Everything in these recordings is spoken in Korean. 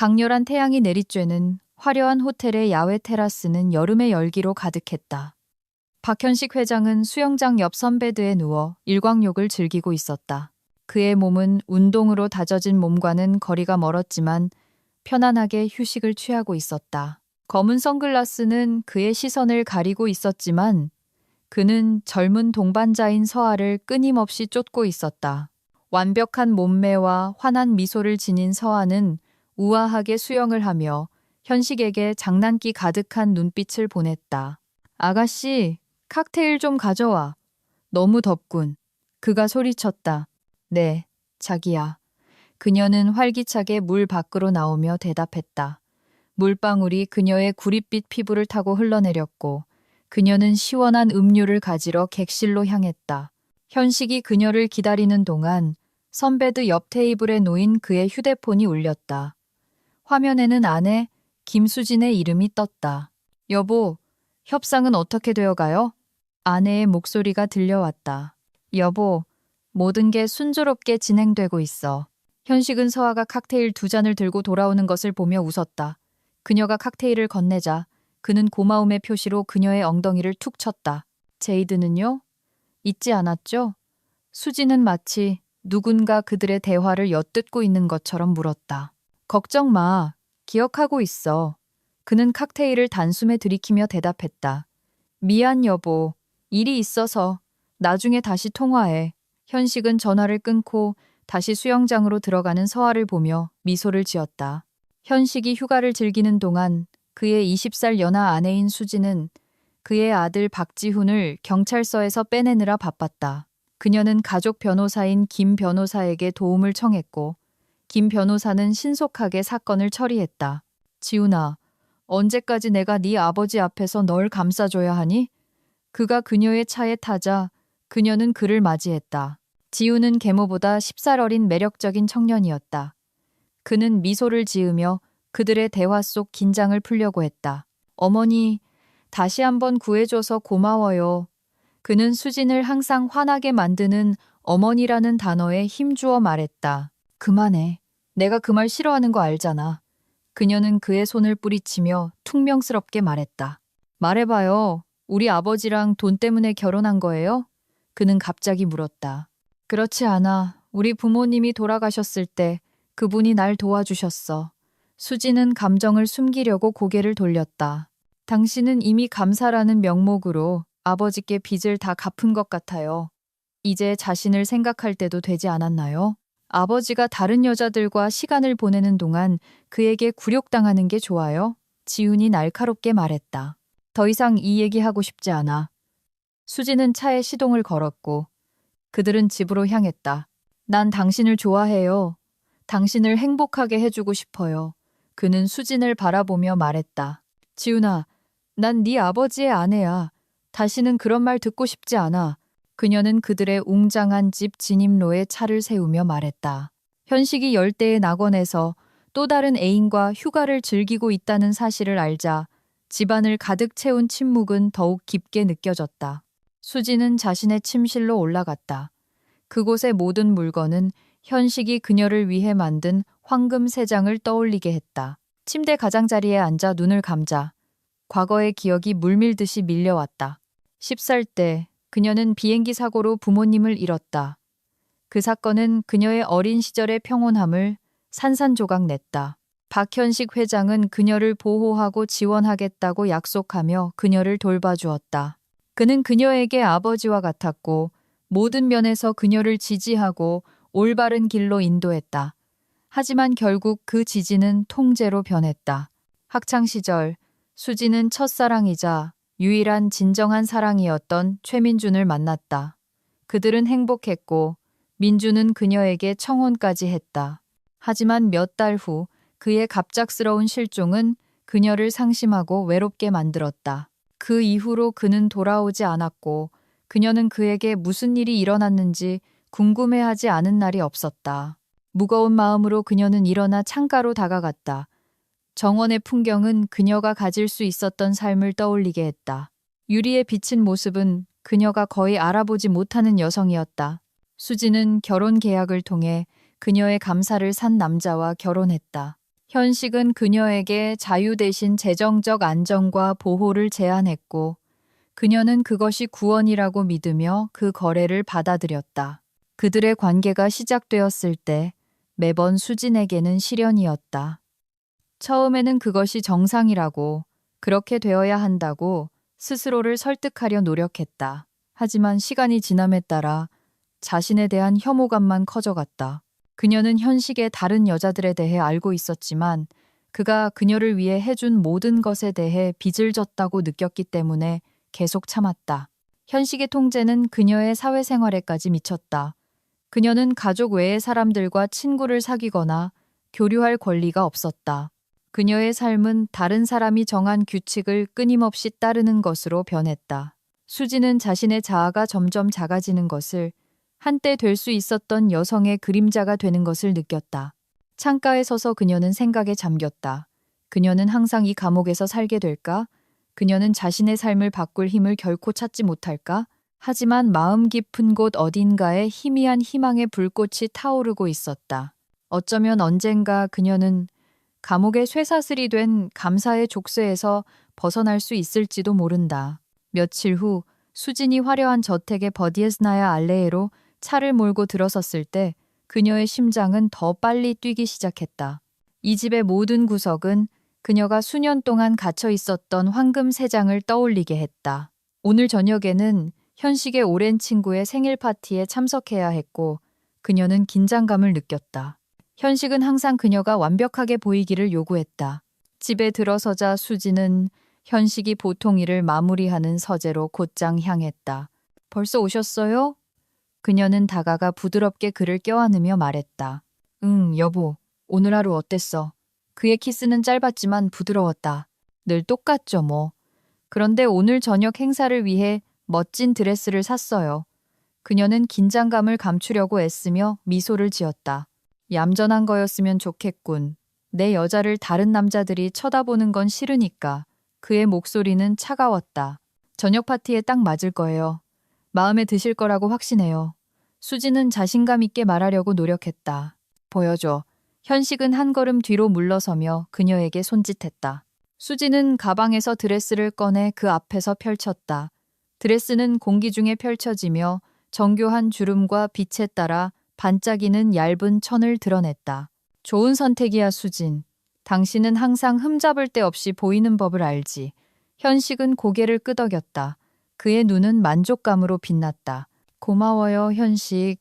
강렬한 태양이 내리쬐는 화려한 호텔의 야외 테라스는 여름의 열기로 가득했다. 박현식 회장은 수영장 옆 선베드에 누워 일광욕을 즐기고 있었다. 그의 몸은 운동으로 다져진 몸과는 거리가 멀었지만 편안하게 휴식을 취하고 있었다. 검은 선글라스는 그의 시선을 가리고 있었지만 그는 젊은 동반자인 서아를 끊임없이 쫓고 있었다. 완벽한 몸매와 환한 미소를 지닌 서아는 우아하게 수영을 하며 현식에게 장난기 가득한 눈빛을 보냈다. 아가씨, 칵테일 좀 가져와. 너무 덥군. 그가 소리쳤다. 네, 자기야. 그녀는 활기차게 물 밖으로 나오며 대답했다. 물방울이 그녀의 구릿빛 피부를 타고 흘러내렸고 그녀는 시원한 음료를 가지러 객실로 향했다. 현식이 그녀를 기다리는 동안 선베드 옆 테이블에 놓인 그의 휴대폰이 울렸다. 화면에는 아내 김수진의 이름이 떴다. 여보, 협상은 어떻게 되어가요? 아내의 목소리가 들려왔다. 여보, 모든 게 순조롭게 진행되고 있어. 현식은 서아가 칵테일 2잔을 들고 돌아오는 것을 보며 웃었다. 그녀가 칵테일을 건네자 그는 고마움의 표시로 그녀의 엉덩이를 툭 쳤다. 제이드는요? 잊지 않았죠? 수지는 마치 누군가 그들의 대화를 엿듣고 있는 것처럼 물었다. 걱정 마. 기억하고 있어. 그는 칵테일을 단숨에 들이키며 대답했다. 미안 여보. 일이 있어서. 나중에 다시 통화해. 현식은 전화를 끊고 다시 수영장으로 들어가는 서아를 보며 미소를 지었다. 현식이 휴가를 즐기는 동안 그의 20살 연하 아내인 수지는 그의 아들 박지훈을 경찰서에서 빼내느라 바빴다. 그녀는 가족 변호사인 김 변호사에게 도움을 청했고 김 변호사는 신속하게 사건을 처리했다. 지훈아, 언제까지 내가 네 아버지 앞에서 널 감싸줘야 하니? 그가 그녀의 차에 타자 그녀는 그를 맞이했다. 지훈은 계모보다 10살 어린 매력적인 청년이었다. 그는 미소를 지으며 그들의 대화 속 긴장을 풀려고 했다. 어머니, 다시 한번 구해줘서 고마워요. 그는 수진을 항상 화나게 만드는 어머니라는 단어에 힘주어 말했다. 그만해. 내가 그 말 싫어하는 거 알잖아. 그녀는 그의 손을 뿌리치며 퉁명스럽게 말했다. 말해봐요. 우리 아버지랑 돈 때문에 결혼한 거예요? 그는 갑자기 물었다. 그렇지 않아. 우리 부모님이 돌아가셨을 때 그분이 날 도와주셨어. 수지는 감정을 숨기려고 고개를 돌렸다. 당신은 이미 감사라는 명목으로 아버지께 빚을 다 갚은 것 같아요. 이제 자신을 생각할 때도 되지 않았나요? 아버지가 다른 여자들과 시간을 보내는 동안 그에게 굴욕당하는 게 좋아요? 지훈이 날카롭게 말했다. 더 이상 이 얘기하고 싶지 않아. 수지는 차에 시동을 걸었고 그들은 집으로 향했다. 난 당신을 좋아해요. 당신을 행복하게 해주고 싶어요. 그는 수진을 바라보며 말했다. 지훈아, 난 네 아버지의 아내야. 다시는 그런 말 듣고 싶지 않아. 그녀는 그들의 웅장한 집 진입로에 차를 세우며 말했다. 현식이 열대의 낙원에서 또 다른 애인과 휴가를 즐기고 있다는 사실을 알자 집안을 가득 채운 침묵은 더욱 깊게 느껴졌다. 수지는 자신의 침실로 올라갔다. 그곳의 모든 물건은 현식이 그녀를 위해 만든 황금 세 장을 떠올리게 했다. 침대 가장자리에 앉아 눈을 감자 과거의 기억이 물밀듯이 밀려왔다. 10살 때 그녀는 비행기 사고로 부모님을 잃었다. 그 사건은 그녀의 어린 시절의 평온함을 산산조각 냈다. 박현식 회장은 그녀를 보호하고 지원하겠다고 약속하며 그녀를 돌봐주었다. 그는 그녀에게 아버지와 같았고 모든 면에서 그녀를 지지하고 올바른 길로 인도했다. 하지만 결국 그 지지는 통제로 변했다. 학창시절 수지는 첫사랑이자 유일한 진정한 사랑이었던 최민준을 만났다. 그들은 행복했고 민준은 그녀에게 청혼까지 했다. 하지만 몇 달 후 그의 갑작스러운 실종은 그녀를 상심하고 외롭게 만들었다. 그 이후로 그는 돌아오지 않았고 그녀는 그에게 무슨 일이 일어났는지 궁금해하지 않은 날이 없었다. 무거운 마음으로 그녀는 일어나 창가로 다가갔다. 정원의 풍경은 그녀가 가질 수 있었던 삶을 떠올리게 했다. 유리에 비친 모습은 그녀가 거의 알아보지 못하는 여성이었다. 수지는 결혼 계약을 통해 그녀의 감사를 산 남자와 결혼했다. 현식은 그녀에게 자유 대신 재정적 안정과 보호를 제안했고 그녀는 그것이 구원이라고 믿으며 그 거래를 받아들였다. 그들의 관계가 시작되었을 때 매번 수진에게는 시련이었다. 처음에는 그것이 정상이라고, 그렇게 되어야 한다고 스스로를 설득하려 노력했다. 하지만 시간이 지남에 따라 자신에 대한 혐오감만 커져갔다. 그녀는 현식의 다른 여자들에 대해 알고 있었지만 그가 그녀를 위해 해준 모든 것에 대해 빚을 졌다고 느꼈기 때문에 계속 참았다. 현식의 통제는 그녀의 사회생활에까지 미쳤다. 그녀는 가족 외의 사람들과 친구를 사귀거나 교류할 권리가 없었다. 그녀의 삶은 다른 사람이 정한 규칙을 끊임없이 따르는 것으로 변했다. 수지는 자신의 자아가 점점 작아지는 것을, 한때 될 수 있었던 여성의 그림자가 되는 것을 느꼈다. 창가에 서서 그녀는 생각에 잠겼다. 그녀는 항상 이 감옥에서 살게 될까? 그녀는 자신의 삶을 바꿀 힘을 결코 찾지 못할까? 하지만 마음 깊은 곳 어딘가에 희미한 희망의 불꽃이 타오르고 있었다. 어쩌면 언젠가 그녀는 감옥의 쇠사슬이 된 감사의 족쇄에서 벗어날 수 있을지도 모른다. 며칠 후 수진이 화려한 저택의 버디에스나야 알레에로 차를 몰고 들어섰을 때 그녀의 심장은 더 빨리 뛰기 시작했다. 이 집의 모든 구석은 그녀가 수년 동안 갇혀 있었던 황금 세 장을 떠올리게 했다. 오늘 저녁에는 현식의 오랜 친구의 생일 파티에 참석해야 했고 그녀는 긴장감을 느꼈다. 현식은 항상 그녀가 완벽하게 보이기를 요구했다. 집에 들어서자 수지는 현식이 보통 일을 마무리하는 서재로 곧장 향했다. 벌써 오셨어요? 그녀는 다가가 부드럽게 그를 껴안으며 말했다. 응, 여보. 오늘 하루 어땠어? 그의 키스는 짧았지만 부드러웠다. 늘 똑같죠, 뭐. 그런데 오늘 저녁 행사를 위해 멋진 드레스를 샀어요. 그녀는 긴장감을 감추려고 애쓰며 미소를 지었다. 얌전한 거였으면 좋겠군. 내 여자를 다른 남자들이 쳐다보는 건 싫으니까. 그의 목소리는 차가웠다. 저녁 파티에 딱 맞을 거예요. 마음에 드실 거라고 확신해요. 수지는 자신감 있게 말하려고 노력했다. 보여줘. 현식은 한 걸음 뒤로 물러서며 그녀에게 손짓했다. 수지는 가방에서 드레스를 꺼내 그 앞에서 펼쳤다. 드레스는 공기 중에 펼쳐지며 정교한 주름과 빛에 따라 반짝이는 얇은 천을 드러냈다. 좋은 선택이야, 수진. 당신은 항상 흠잡을 데 없이 보이는 법을 알지. 현식은 고개를 끄덕였다. 그의 눈은 만족감으로 빛났다. 고마워요, 현식.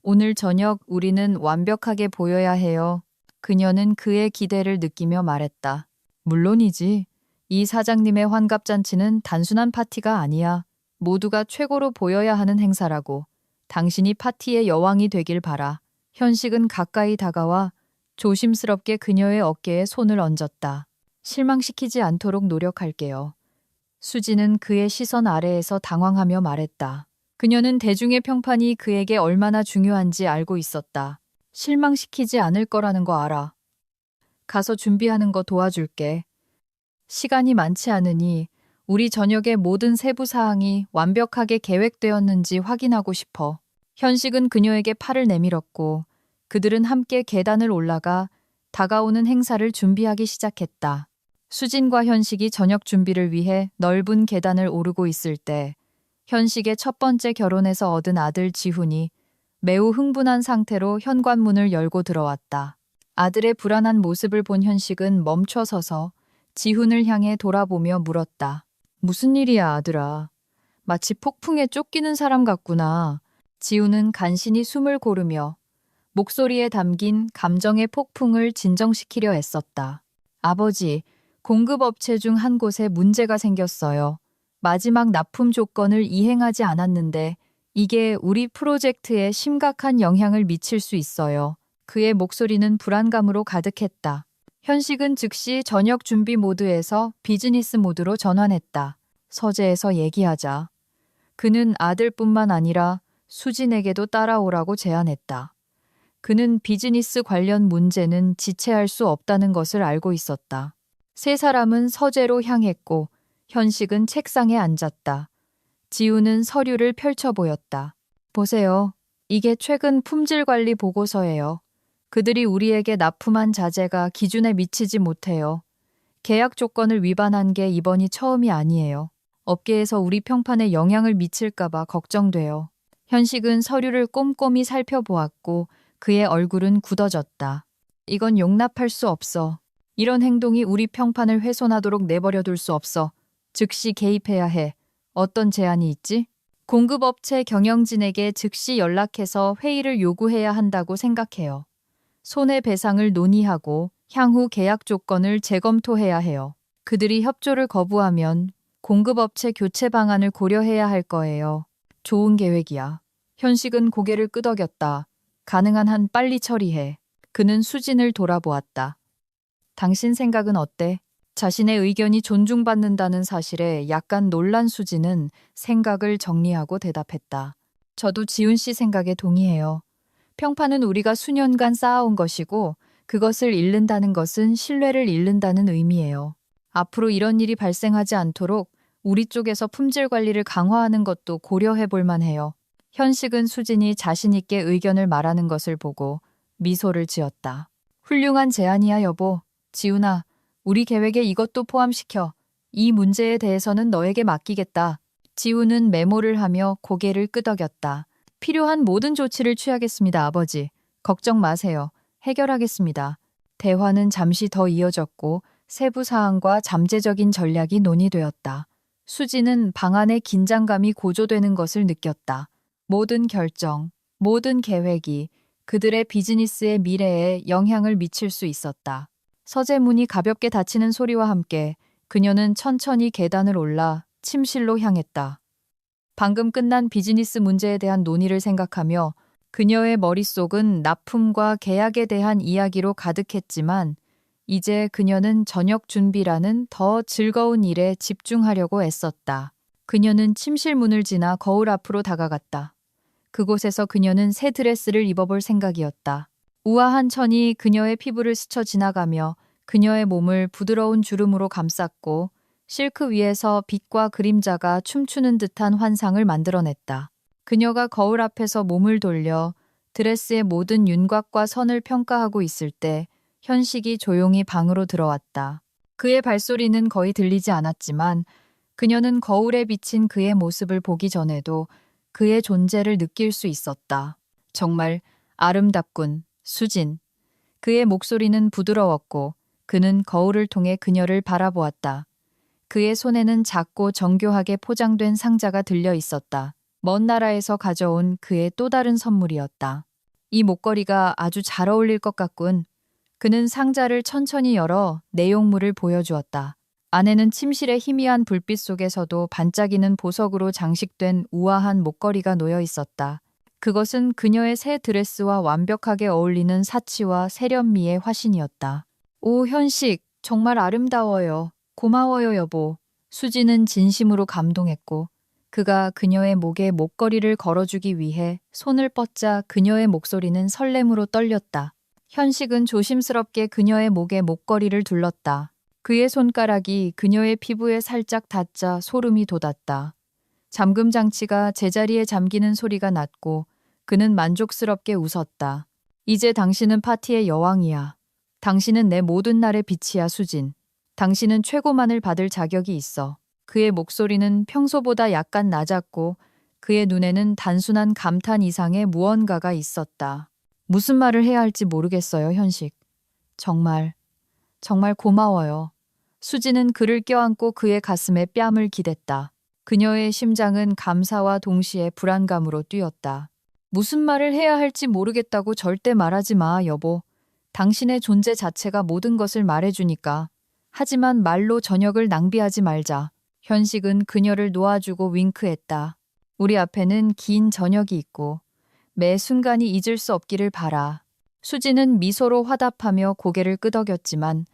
오늘 저녁 우리는 완벽하게 보여야 해요. 그녀는 그의 기대를 느끼며 말했다. 물론이지. 이 사장님의 환갑잔치는 단순한 파티가 아니야. 모두가 최고로 보여야 하는 행사라고. 당신이 파티의 여왕이 되길 바라. 현식은 가까이 다가와 조심스럽게 그녀의 어깨에 손을 얹었다. 실망시키지 않도록 노력할게요. 수지는 그의 시선 아래에서 당황하며 말했다. 그녀는 대중의 평판이 그에게 얼마나 중요한지 알고 있었다. 실망시키지 않을 거라는 거 알아. 가서 준비하는 거 도와줄게. 시간이 많지 않으니 우리 저녁의 모든 세부 사항이 완벽하게 계획되었는지 확인하고 싶어. 현식은 그녀에게 팔을 내밀었고 그들은 함께 계단을 올라가 다가오는 행사를 준비하기 시작했다. 수진과 현식이 저녁 준비를 위해 넓은 계단을 오르고 있을 때 현식의 첫 번째 결혼에서 얻은 아들 지훈이 매우 흥분한 상태로 현관문을 열고 들어왔다. 아들의 불안한 모습을 본 현식은 멈춰서서 지훈을 향해 돌아보며 물었다. 무슨 일이야, 아들아. 마치 폭풍에 쫓기는 사람 같구나. 지훈은 간신히 숨을 고르며 목소리에 담긴 감정의 폭풍을 진정시키려 애썼다. 아버지, 공급업체 중 한 곳에 문제가 생겼어요. 마지막 납품 조건을 이행하지 않았는데 이게 우리 프로젝트에 심각한 영향을 미칠 수 있어요. 그의 목소리는 불안감으로 가득했다. 현식은 즉시 저녁 준비 모드에서 비즈니스 모드로 전환했다. 서재에서 얘기하자. 그는 아들뿐만 아니라 수진에게도 따라오라고 제안했다. 그는 비즈니스 관련 문제는 지체할 수 없다는 것을 알고 있었다. 세 사람은 서재로 향했고 현식은 책상에 앉았다. 지우는 서류를 펼쳐 보였다. 보세요. 이게 최근 품질 관리 보고서예요. 그들이 우리에게 납품한 자재가 기준에 미치지 못해요. 계약 조건을 위반한 게 이번이 처음이 아니에요. 업계에서 우리 평판에 영향을 미칠까봐 걱정돼요. 현식은 서류를 꼼꼼히 살펴보았고 그의 얼굴은 굳어졌다. 이건 용납할 수 없어. 이런 행동이 우리 평판을 훼손하도록 내버려둘 수 없어. 즉시 개입해야 해. 어떤 제안이 있지? 공급업체 경영진에게 즉시 연락해서 회의를 요구해야 한다고 생각해요. 손해배상을 논의하고 향후 계약 조건을 재검토해야 해요. 그들이 협조를 거부하면 공급업체 교체 방안을 고려해야 할 거예요. 좋은 계획이야. 현식은 고개를 끄덕였다. 가능한 한 빨리 처리해. 그는 수진을 돌아보았다. 당신 생각은 어때? 자신의 의견이 존중받는다는 사실에 약간 놀란 수진은 생각을 정리하고 대답했다. 저도 지훈 씨 생각에 동의해요. 평판은 우리가 수년간 쌓아온 것이고 그것을 잃는다는 것은 신뢰를 잃는다는 의미예요. 앞으로 이런 일이 발생하지 않도록 우리 쪽에서 품질 관리를 강화하는 것도 고려해 볼 만해요. 현식은 수진이 자신 있게 의견을 말하는 것을 보고 미소를 지었다. 훌륭한 제안이야 여보. 지훈아, 우리 계획에 이것도 포함시켜. 이 문제에 대해서는 너에게 맡기겠다. 지훈은 메모를 하며 고개를 끄덕였다. 필요한 모든 조치를 취하겠습니다, 아버지. 걱정 마세요. 해결하겠습니다. 대화는 잠시 더 이어졌고 세부 사항과 잠재적인 전략이 논의되었다. 수지는 방안의 긴장감이 고조되는 것을 느꼈다. 모든 결정, 모든 계획이 그들의 비즈니스의 미래에 영향을 미칠 수 있었다. 서재 문이 가볍게 닫히는 소리와 함께 그녀는 천천히 계단을 올라 침실로 향했다. 방금 끝난 비즈니스 문제에 대한 논의를 생각하며 그녀의 머릿속은 납품과 계약에 대한 이야기로 가득했지만 이제 그녀는 저녁 준비라는 더 즐거운 일에 집중하려고 애썼다. 그녀는 침실 문을 지나 거울 앞으로 다가갔다. 그곳에서 그녀는 새 드레스를 입어볼 생각이었다. 우아한 천이 그녀의 피부를 스쳐 지나가며 그녀의 몸을 부드러운 주름으로 감쌌고 실크 위에서 빛과 그림자가 춤추는 듯한 환상을 만들어냈다. 그녀가 거울 앞에서 몸을 돌려 드레스의 모든 윤곽과 선을 평가하고 있을 때 현식이 조용히 방으로 들어왔다. 그의 발소리는 거의 들리지 않았지만 그녀는 거울에 비친 그의 모습을 보기 전에도 그의 존재를 느낄 수 있었다. 정말 아름답군, 수진. 그의 목소리는 부드러웠고 그는 거울을 통해 그녀를 바라보았다. 그의 손에는 작고 정교하게 포장된 상자가 들려 있었다. 먼 나라에서 가져온 그의 또 다른 선물이었다. 이 목걸이가 아주 잘 어울릴 것 같군. 그는 상자를 천천히 열어 내용물을 보여주었다. 안에는 침실의 희미한 불빛 속에서도 반짝이는 보석으로 장식된 우아한 목걸이가 놓여 있었다. 그것은 그녀의 새 드레스와 완벽하게 어울리는 사치와 세련미의 화신이었다. 오, 현식, 정말 아름다워요. 고마워요, 여보. 수지는 진심으로 감동했고 그가 그녀의 목에 목걸이를 걸어주기 위해 손을 뻗자 그녀의 목소리는 설렘으로 떨렸다. 현식은 조심스럽게 그녀의 목에 목걸이를 둘렀다. 그의 손가락이 그녀의 피부에 살짝 닿자 소름이 돋았다. 잠금 장치가 제자리에 잠기는 소리가 났고 그는 만족스럽게 웃었다. 이제 당신은 파티의 여왕이야. 당신은 내 모든 날의 빛이야, 수진. 당신은 최고만을 받을 자격이 있어. 그의 목소리는 평소보다 약간 낮았고 그의 눈에는 단순한 감탄 이상의 무언가가 있었다. 무슨 말을 해야 할지 모르겠어요, 현식. 정말 고마워요. 수지는 그를 껴안고 그의 가슴에 뺨을 기댔다. 그녀의 심장은 감사와 동시에 불안감으로 뛰었다. 무슨 말을 해야 할지 모르겠다고 절대 말하지 마, 여보. 당신의 존재 자체가 모든 것을 말해주니까. 하지만 말로 저녁을 낭비하지 말자. 현식은 그녀를 놓아주고 윙크했다. 우리 앞에는 긴 저녁이 있고 매 순간이 잊을 수 없기를 바라. 수지는 미소로 화답하며 고개를 끄덕였지만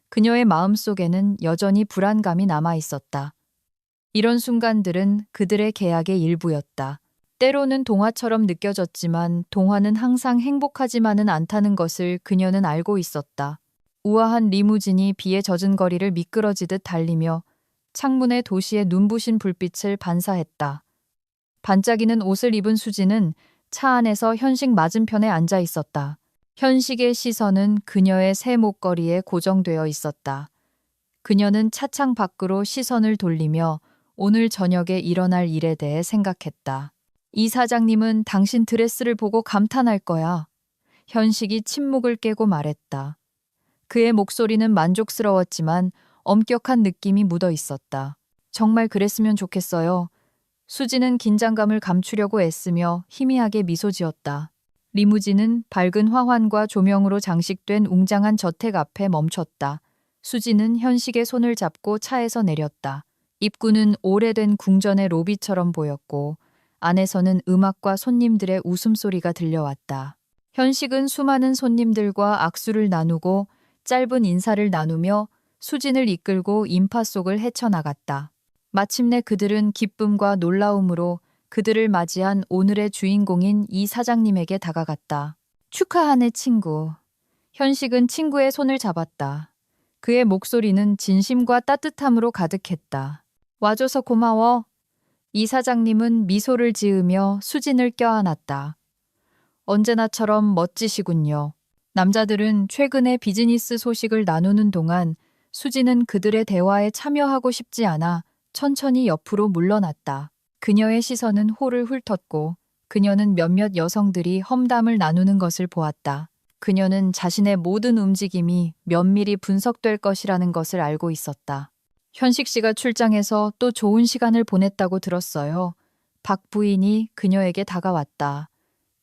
그녀의 마음속에는 여전히 불안감이 남아 있었다. 이런 순간들은 그들의 계약의 일부였다. 때로는 동화처럼 느껴졌지만 동화는 항상 행복하지만은 않다는 것을 그녀는 알고 있었다. 우아한 리무진이 비에 젖은 거리를 미끄러지듯 달리며 창문에 도시의 눈부신 불빛을 반사했다. 반짝이는 옷을 입은 수지는 차 안에서 현식 맞은편에 앉아 있었다. 현식의 시선은 그녀의 새 목걸이에 고정되어 있었다. 그녀는 차창 밖으로 시선을 돌리며 오늘 저녁에 일어날 일에 대해 생각했다. 이 사장님은 당신 드레스를 보고 감탄할 거야. 현식이 침묵을 깨고 말했다. 그의 목소리는 만족스러웠지만 엄격한 느낌이 묻어 있었다. 정말 그랬으면 좋겠어요. 수지는 긴장감을 감추려고 애쓰며 희미하게 미소 지었다. 리무진은 밝은 화환과 조명으로 장식된 웅장한 저택 앞에 멈췄다. 수지는 현식의 손을 잡고 차에서 내렸다. 입구는 오래된 궁전의 로비처럼 보였고 안에서는 음악과 손님들의 웃음소리가 들려왔다. 현식은 수많은 손님들과 악수를 나누고 짧은 인사를 나누며 수진을 이끌고 인파 속을 헤쳐나갔다. 마침내 그들은 기쁨과 놀라움으로 그들을 맞이한 오늘의 주인공인 이 사장님에게 다가갔다. 축하하네 친구. 현식은 친구의 손을 잡았다. 그의 목소리는 진심과 따뜻함으로 가득했다. 와줘서 고마워. 이 사장님은 미소를 지으며 수진을 껴안았다. 언제나처럼 멋지시군요. 남자들은 최근의 비즈니스 소식을 나누는 동안 수진은 그들의 대화에 참여하고 싶지 않아 천천히 옆으로 물러났다. 그녀의 시선은 홀을 훑었고 그녀는 몇몇 여성들이 험담을 나누는 것을 보았다. 그녀는 자신의 모든 움직임이 면밀히 분석될 것이라는 것을 알고 있었다. 현식 씨가 출장해서 또 좋은 시간을 보냈다고 들었어요. 박 부인이 그녀에게 다가왔다.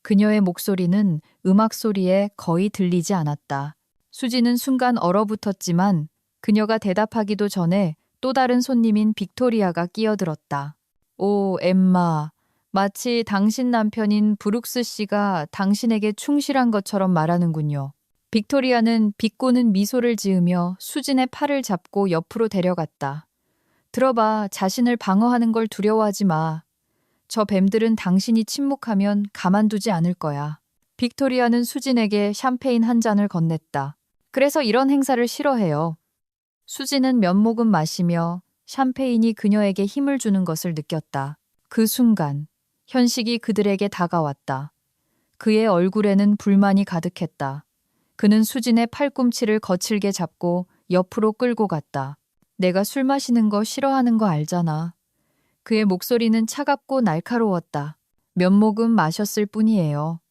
그녀의 목소리는 음악 소리에 거의 들리지 않았다. 수지는 순간 얼어붙었지만 그녀가 대답하기도 전에 또 다른 손님인 빅토리아가 끼어들었다. 오, 엠마. 마치 당신 남편인 브룩스 씨가 당신에게 충실한 것처럼 말하는군요. 빅토리아는 비꼬는 미소를 지으며 수진의 팔을 잡고 옆으로 데려갔다. 들어봐, 자신을 방어하는 걸 두려워하지 마. 저 뱀들은 당신이 침묵하면 가만두지 않을 거야. 빅토리아는 수진에게 샴페인 한 잔을 건넸다. 그래서 이런 행사를 싫어해요. 수진은 몇 모금 마시며 샴페인이 그녀에게 힘을 주는 것을 느꼈다. 그 순간 현식이 그들에게 다가왔다. 그의 얼굴에는 불만이 가득했다. 그는 수진의 팔꿈치를 거칠게 잡고 옆으로 끌고 갔다. 내가 술 마시는 거 싫어하는 거 알잖아. 그의 목소리는 차갑고 날카로웠다. 몇 모금 마셨을 뿐이에요.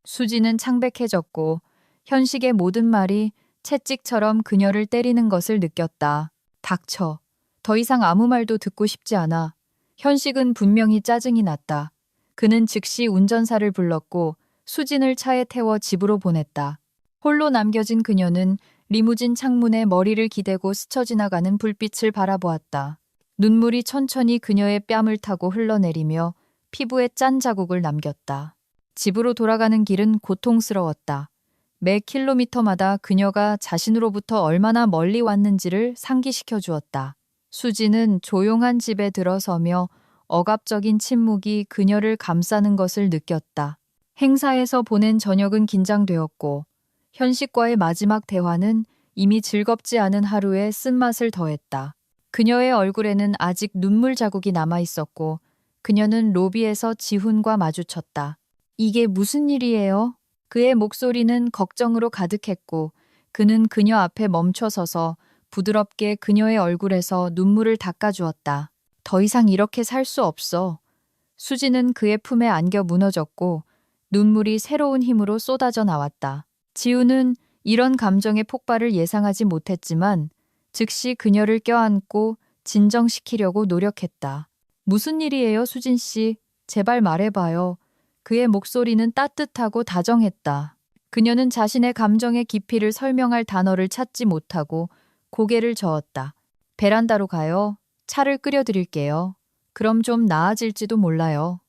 수지는 창백해졌고 현식의 모든 말이 채찍처럼 그녀를 때리는 것을 느꼈다. 닥쳐. 더 이상 아무 말도 듣고 싶지 않아. 현식은 분명히 짜증이 났다. 그는 즉시 운전사를 불렀고 수진을 차에 태워 집으로 보냈다. 홀로 남겨진 그녀는 리무진 창문에 머리를 기대고 스쳐 지나가는 불빛을 바라보았다. 눈물이 천천히 그녀의 뺨을 타고 흘러내리며 피부에 짠 자국을 남겼다. 집으로 돌아가는 길은 고통스러웠다. 매 킬로미터마다 그녀가 자신으로부터 얼마나 멀리 왔는지를 상기시켜 주었다. 수지는 조용한 집에 들어서며 억압적인 침묵이 그녀를 감싸는 것을 느꼈다. 행사에서 보낸 저녁은 긴장되었고 현식과의 마지막 대화는 이미 즐겁지 않은 하루의 쓴맛을 더했다. 그녀의 얼굴에는 아직 눈물 자국이 남아 있었고 그녀는 로비에서 지훈과 마주쳤다. 이게 무슨 일이에요? 그의 목소리는 걱정으로 가득했고 그는 그녀 앞에 멈춰서서 부드럽게 그녀의 얼굴에서 눈물을 닦아주었다. 더 이상 이렇게 살 수 없어. 수지는 그의 품에 안겨 무너졌고 눈물이 새로운 힘으로 쏟아져 나왔다. 지우는 이런 감정의 폭발을 예상하지 못했지만 즉시 그녀를 껴안고 진정시키려고 노력했다. 무슨 일이에요, 수진 씨? 제발 말해봐요. 그의 목소리는 따뜻하고 다정했다. 그녀는 자신의 감정의 깊이를 설명할 단어를 찾지 못하고 고개를 저었다. 베란다로 가요. 차를 끓여드릴게요. 그럼 좀 나아질지도 몰라요.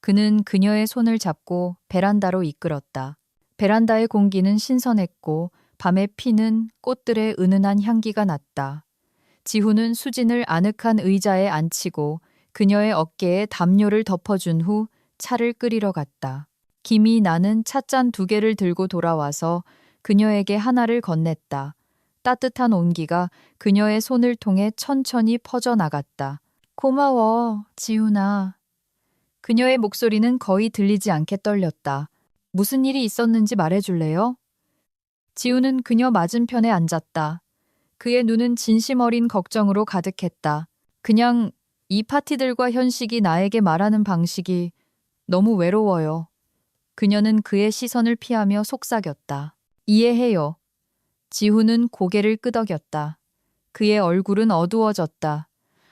그는 그녀의 손을 잡고 베란다로 이끌었다. 베란다의 공기는 신선했고 밤에 피는 꽃들의 은은한 향기가 났다. 지훈은 수진을 아늑한 의자에 앉히고 그녀의 어깨에 담요를 덮어준 후 차를 끓이러 갔다. 김이 나는 찻잔 2개를 들고 돌아와서 그녀에게 하나를 건넸다. 따뜻한 온기가 그녀의 손을 통해 천천히 퍼져나갔다. 고마워, 지훈아. 그녀의 목소리는 거의 들리지 않게 떨렸다. 무슨 일이 있었는지 말해줄래요? 지우는 그녀 맞은편에 앉았다. 그의 눈은 진심 어린 걱정으로 가득했다. 그냥 이 파티들과 현식이 나에게 말하는 방식이 너무 외로워요. 그녀는 그의 시선을 피하며 속삭였다. 이해해요. 지우는 고개를 끄덕였다. 그의 얼굴은 어두워졌다.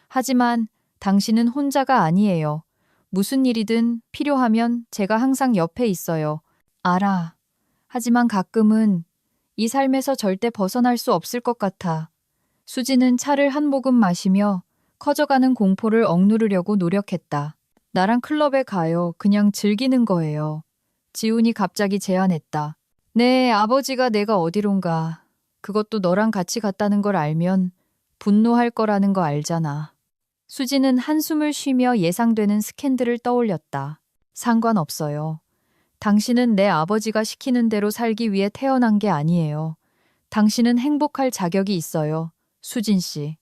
하지만 당신은 혼자가 아니에요. 무슨 일이든 필요하면 제가 항상 옆에 있어요. 알아. 하지만 가끔은 이 삶에서 절대 벗어날 수 없을 것 같아. 수지는 차를 한 모금 마시며 커져가는 공포를 억누르려고 노력했다. 나랑 클럽에 가요. 그냥 즐기는 거예요. 지훈이 갑자기 제안했다. 네, 아버지가 내가 어디론가. 그것도 너랑 같이 갔다는 걸 알면 분노할 거라는 거 알잖아. 수지는 한숨을 쉬며 예상되는 스캔들을 떠올렸다. 상관없어요. 당신은 내 아버지가 시키는 대로 살기 위해 태어난 게 아니에요. 당신은 행복할 자격이 있어요. 수진 씨.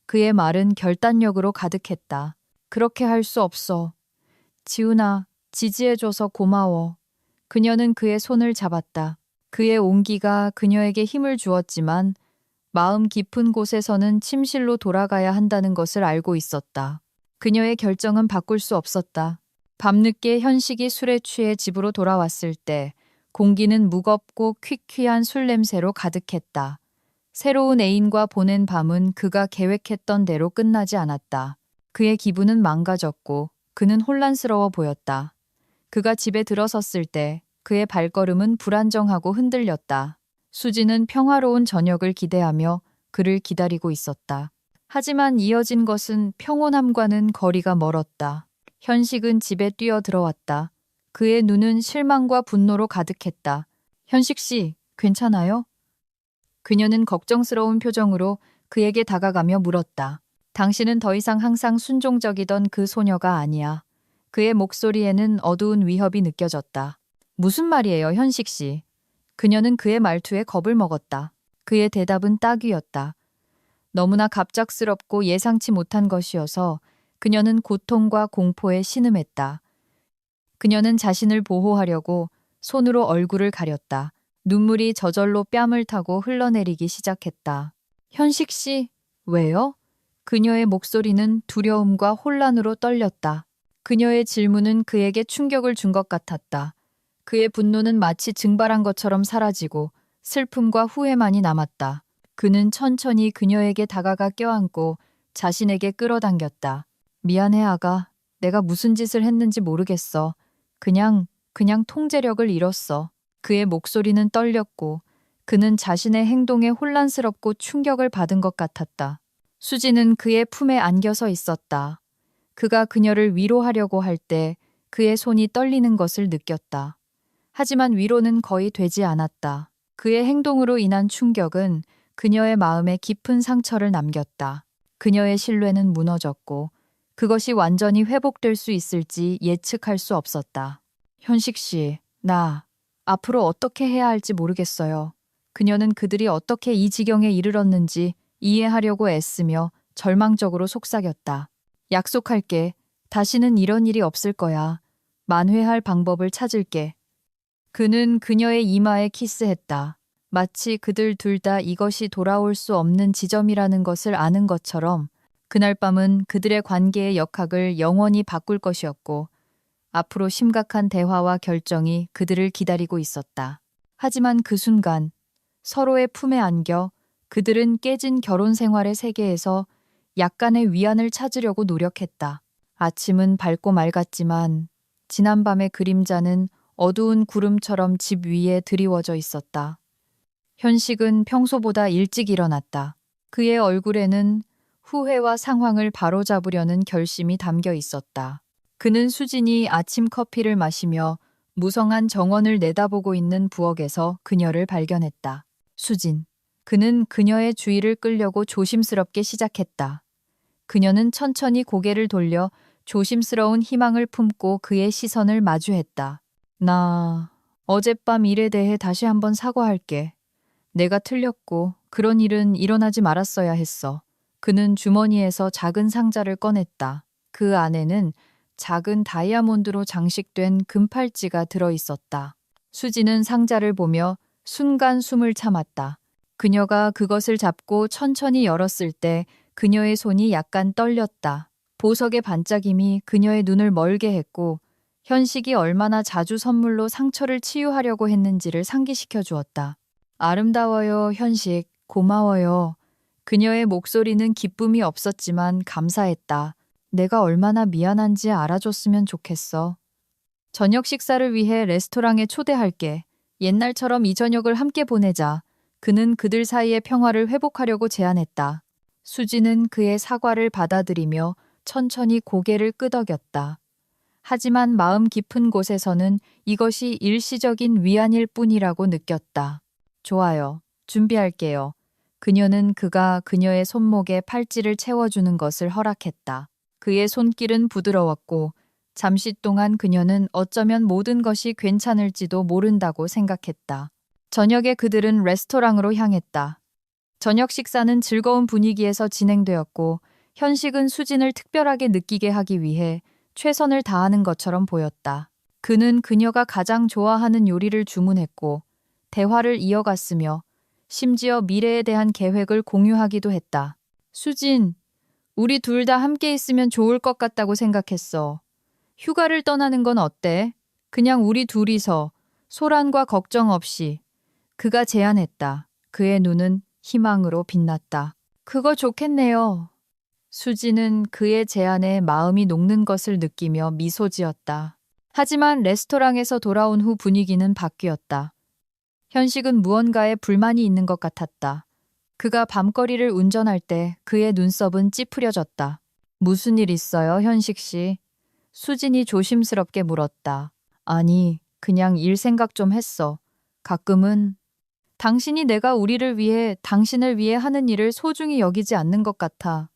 그의 말은 결단력으로 가득했다. 그렇게 할 수 없어. 지훈아, 지지해줘서 고마워. 그녀는 그의 손을 잡았다. 그의 온기가 그녀에게 힘을 주었지만 마음 깊은 곳에서는 침실로 돌아가야 한다는 것을 알고 있었다. 그녀의 결정은 바꿀 수 없었다. 밤늦게 현식이 술에 취해 집으로 돌아왔을 때 공기는 무겁고 퀴퀴한 술 냄새로 가득했다. 새로운 애인과 보낸 밤은 그가 계획했던 대로 끝나지 않았다. 그의 기분은 망가졌고 그는 혼란스러워 보였다. 그가 집에 들어섰을 때 그의 발걸음은 불안정하고 흔들렸다. 수지는 평화로운 저녁을 기대하며 그를 기다리고 있었다. 하지만 이어진 것은 평온함과는 거리가 멀었다. 현식은 집에 뛰어 들어왔다. 그의 눈은 실망과 분노로 가득했다. 현식 씨, 괜찮아요? 그녀는 걱정스러운 표정으로 그에게 다가가며 물었다. 당신은 더 이상 항상 순종적이던 그 소녀가 아니야. 그의 목소리에는 어두운 위협이 느껴졌다. 무슨 말이에요, 현식 씨? 그녀는 그의 말투에 겁을 먹었다. 그의 대답은 따귀였다. 너무나 갑작스럽고 예상치 못한 것이어서 그녀는 고통과 공포에 신음했다. 그녀는 자신을 보호하려고 손으로 얼굴을 가렸다. 눈물이 저절로 뺨을 타고 흘러내리기 시작했다. 현식 씨, 왜요? 그녀의 목소리는 두려움과 혼란으로 떨렸다. 그녀의 질문은 그에게 충격을 준 것 같았다. 그의 분노는 마치 증발한 것처럼 사라지고 슬픔과 후회만이 남았다. 그는 천천히 그녀에게 다가가 껴안고 자신에게 끌어당겼다. 미안해, 아가. 내가 무슨 짓을 했는지 모르겠어. 그냥 통제력을 잃었어. 그의 목소리는 떨렸고 그는 자신의 행동에 혼란스럽고 충격을 받은 것 같았다. 수지는 그의 품에 안겨서 있었다. 그가 그녀를 위로하려고 할 때 그의 손이 떨리는 것을 느꼈다. 하지만 위로는 거의 되지 않았다. 그의 행동으로 인한 충격은 그녀의 마음에 깊은 상처를 남겼다. 그녀의 신뢰는 무너졌고 그것이 완전히 회복될 수 있을지 예측할 수 없었다. 현식 씨, 나 앞으로 어떻게 해야 할지 모르겠어요. 그녀는 그들이 어떻게 이 지경에 이르렀는지 이해하려고 애쓰며 절망적으로 속삭였다. 약속할게. 다시는 이런 일이 없을 거야. 만회할 방법을 찾을게. 그는 그녀의 이마에 키스했다. 마치 그들 둘 다 이것이 돌아올 수 없는 지점이라는 것을 아는 것처럼 그날 밤은 그들의 관계의 역학을 영원히 바꿀 것이었고 앞으로 심각한 대화와 결정이 그들을 기다리고 있었다. 하지만 그 순간 서로의 품에 안겨 그들은 깨진 결혼 생활의 세계에서 약간의 위안을 찾으려고 노력했다. 아침은 밝고 맑았지만 지난밤의 그림자는 어두운 구름처럼 집 위에 드리워져 있었다. 현식은 평소보다 일찍 일어났다. 그의 얼굴에는 후회와 상황을 바로잡으려는 결심이 담겨 있었다. 그는 수진이 아침 커피를 마시며 무성한 정원을 내다보고 있는 부엌에서 그녀를 발견했다. 수진. 그는 그녀의 주의를 끌려고 조심스럽게 시작했다. 그녀는 천천히 고개를 돌려 조심스러운 희망을 품고 그의 시선을 마주했다. 나 어젯밤 일에 대해 다시 한번 사과할게. 내가 틀렸고 그런 일은 일어나지 말았어야 했어. 그는 주머니에서 작은 상자를 꺼냈다. 그 안에는 작은 다이아몬드로 장식된 금팔찌가 들어 있었다. 수지는 상자를 보며 순간 숨을 참았다. 그녀가 그것을 잡고 천천히 열었을 때 그녀의 손이 약간 떨렸다. 보석의 반짝임이 그녀의 눈을 멀게 했고 현식이 얼마나 자주 선물로 상처를 치유하려고 했는지를 상기시켜 주었다. 아름다워요, 현식. 고마워요. 그녀의 목소리는 기쁨이 없었지만 감사했다. 내가 얼마나 미안한지 알아줬으면 좋겠어. 저녁 식사를 위해 레스토랑에 초대할게. 옛날처럼 이 저녁을 함께 보내자. 그는 그들 사이의 평화를 회복하려고 제안했다. 수지는 그의 사과를 받아들이며 천천히 고개를 끄덕였다. 하지만 마음 깊은 곳에서는 이것이 일시적인 위안일 뿐이라고 느꼈다. 좋아요. 준비할게요. 그녀는 그가 그녀의 손목에 팔찌를 채워주는 것을 허락했다. 그의 손길은 부드러웠고 잠시 동안 그녀는 어쩌면 모든 것이 괜찮을지도 모른다고 생각했다. 저녁에 그들은 레스토랑으로 향했다. 저녁 식사는 즐거운 분위기에서 진행되었고 현식은 수진을 특별하게 느끼게 하기 위해 최선을 다하는 것처럼 보였다. 그는 그녀가 가장 좋아하는 요리를 주문했고 대화를 이어갔으며 심지어 미래에 대한 계획을 공유하기도 했다. 수진, 우리 둘 다 함께 있으면 좋을 것 같다고 생각했어. 휴가를 떠나는 건 어때? 그냥 우리 둘이서 소란과 걱정 없이. 그가 제안했다. 그의 눈은 희망으로 빛났다. 그거 좋겠네요. 수지는 그의 제안에 마음이 녹는 것을 느끼며 미소 지었다. 하지만 레스토랑에서 돌아온 후 분위기는 바뀌었다. 현식은 무언가에 불만이 있는 것 같았다. 그가 밤거리를 운전할 때 그의 눈썹은 찌푸려졌다. 무슨 일 있어요, 현식 씨? 수진이 조심스럽게 물었다. 아니, 그냥 일 생각 좀 했어. 가끔은 당신이 내가 우리를 위해, 당신을 위해 하는 일을 소중히 여기지 않는 것 같아.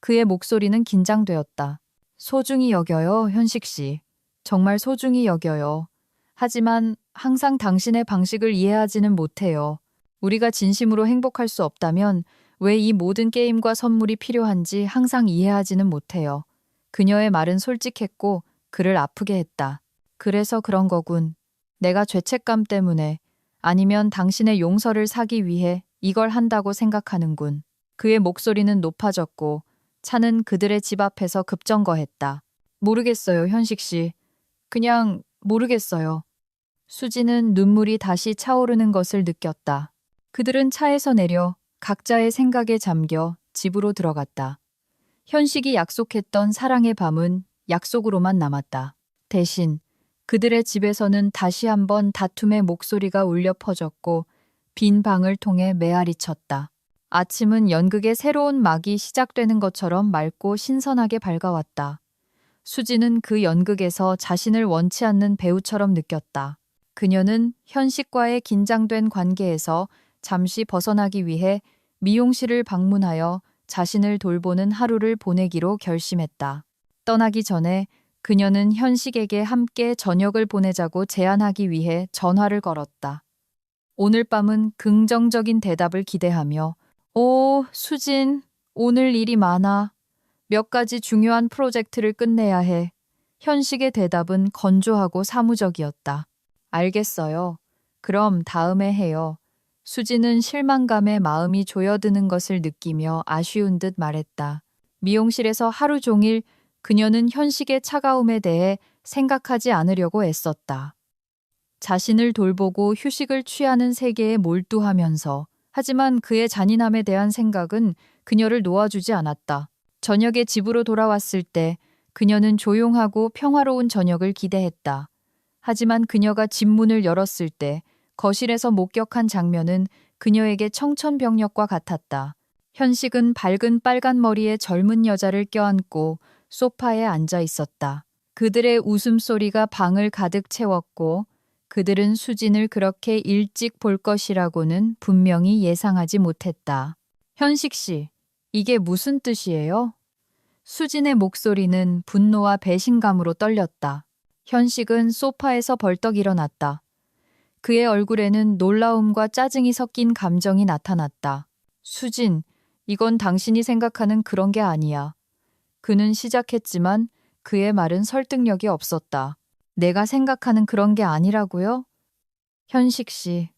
그의 목소리는 긴장되었다. 소중히 여겨요, 현식 씨. 정말 소중히 여겨요. 하지만 항상 당신의 방식을 이해하지는 못해요. 우리가 진심으로 행복할 수 없다면 왜 이 모든 게임과 선물이 필요한지 항상 이해하지는 못해요. 그녀의 말은 솔직했고 그를 아프게 했다. 그래서 그런 거군. 내가 죄책감 때문에 아니면 당신의 용서를 사기 위해 이걸 한다고 생각하는군. 그의 목소리는 높아졌고 차는 그들의 집 앞에서 급정거했다. 모르겠어요, 현식 씨. 그냥 모르겠어요. 수지는 눈물이 다시 차오르는 것을 느꼈다. 그들은 차에서 내려 각자의 생각에 잠겨 집으로 들어갔다. 현식이 약속했던 사랑의 밤은 약속으로만 남았다. 대신 그들의 집에서는 다시 한번 다툼의 목소리가 울려 퍼졌고 빈 방을 통해 메아리 쳤다. 아침은 연극의 새로운 막이 시작되는 것처럼 맑고 신선하게 밝아왔다. 수지는 그 연극에서 자신을 원치 않는 배우처럼 느꼈다. 그녀는 현식과의 긴장된 관계에서 잠시 벗어나기 위해 미용실을 방문하여 자신을 돌보는 하루를 보내기로 결심했다. 떠나기 전에 그녀는 현식에게 함께 저녁을 보내자고 제안하기 위해 전화를 걸었다. 오늘 밤은 긍정적인 대답을 기대하며 오, 수진, 오늘 일이 많아. 몇 가지 중요한 프로젝트를 끝내야 해. 현식의 대답은 건조하고 사무적이었다. 알겠어요. 그럼 다음에 해요. 수지는 실망감에 마음이 조여드는 것을 느끼며 아쉬운 듯 말했다. 미용실에서 하루 종일 그녀는 현식의 차가움에 대해 생각하지 않으려고 애썼다. 자신을 돌보고 휴식을 취하는 세계에 몰두하면서 하지만 그의 잔인함에 대한 생각은 그녀를 놓아주지 않았다. 저녁에 집으로 돌아왔을 때 그녀는 조용하고 평화로운 저녁을 기대했다. 하지만 그녀가 집 문을 열었을 때 거실에서 목격한 장면은 그녀에게 청천벽력과 같았다. 현식은 밝은 빨간 머리에 젊은 여자를 껴안고 소파에 앉아 있었다. 그들의 웃음소리가 방을 가득 채웠고 그들은 수진을 그렇게 일찍 볼 것이라고는 분명히 예상하지 못했다. 현식 씨, 이게 무슨 뜻이에요? 수진의 목소리는 분노와 배신감으로 떨렸다. 현식은 소파에서 벌떡 일어났다. 그의 얼굴에는 놀라움과 짜증이 섞인 감정이 나타났다. 수진, 이건 당신이 생각하는 그런 게 아니야. 그는 시작했지만 그의 말은 설득력이 없었다. 내가 생각하는 그런 게 아니라고요? 현식 씨,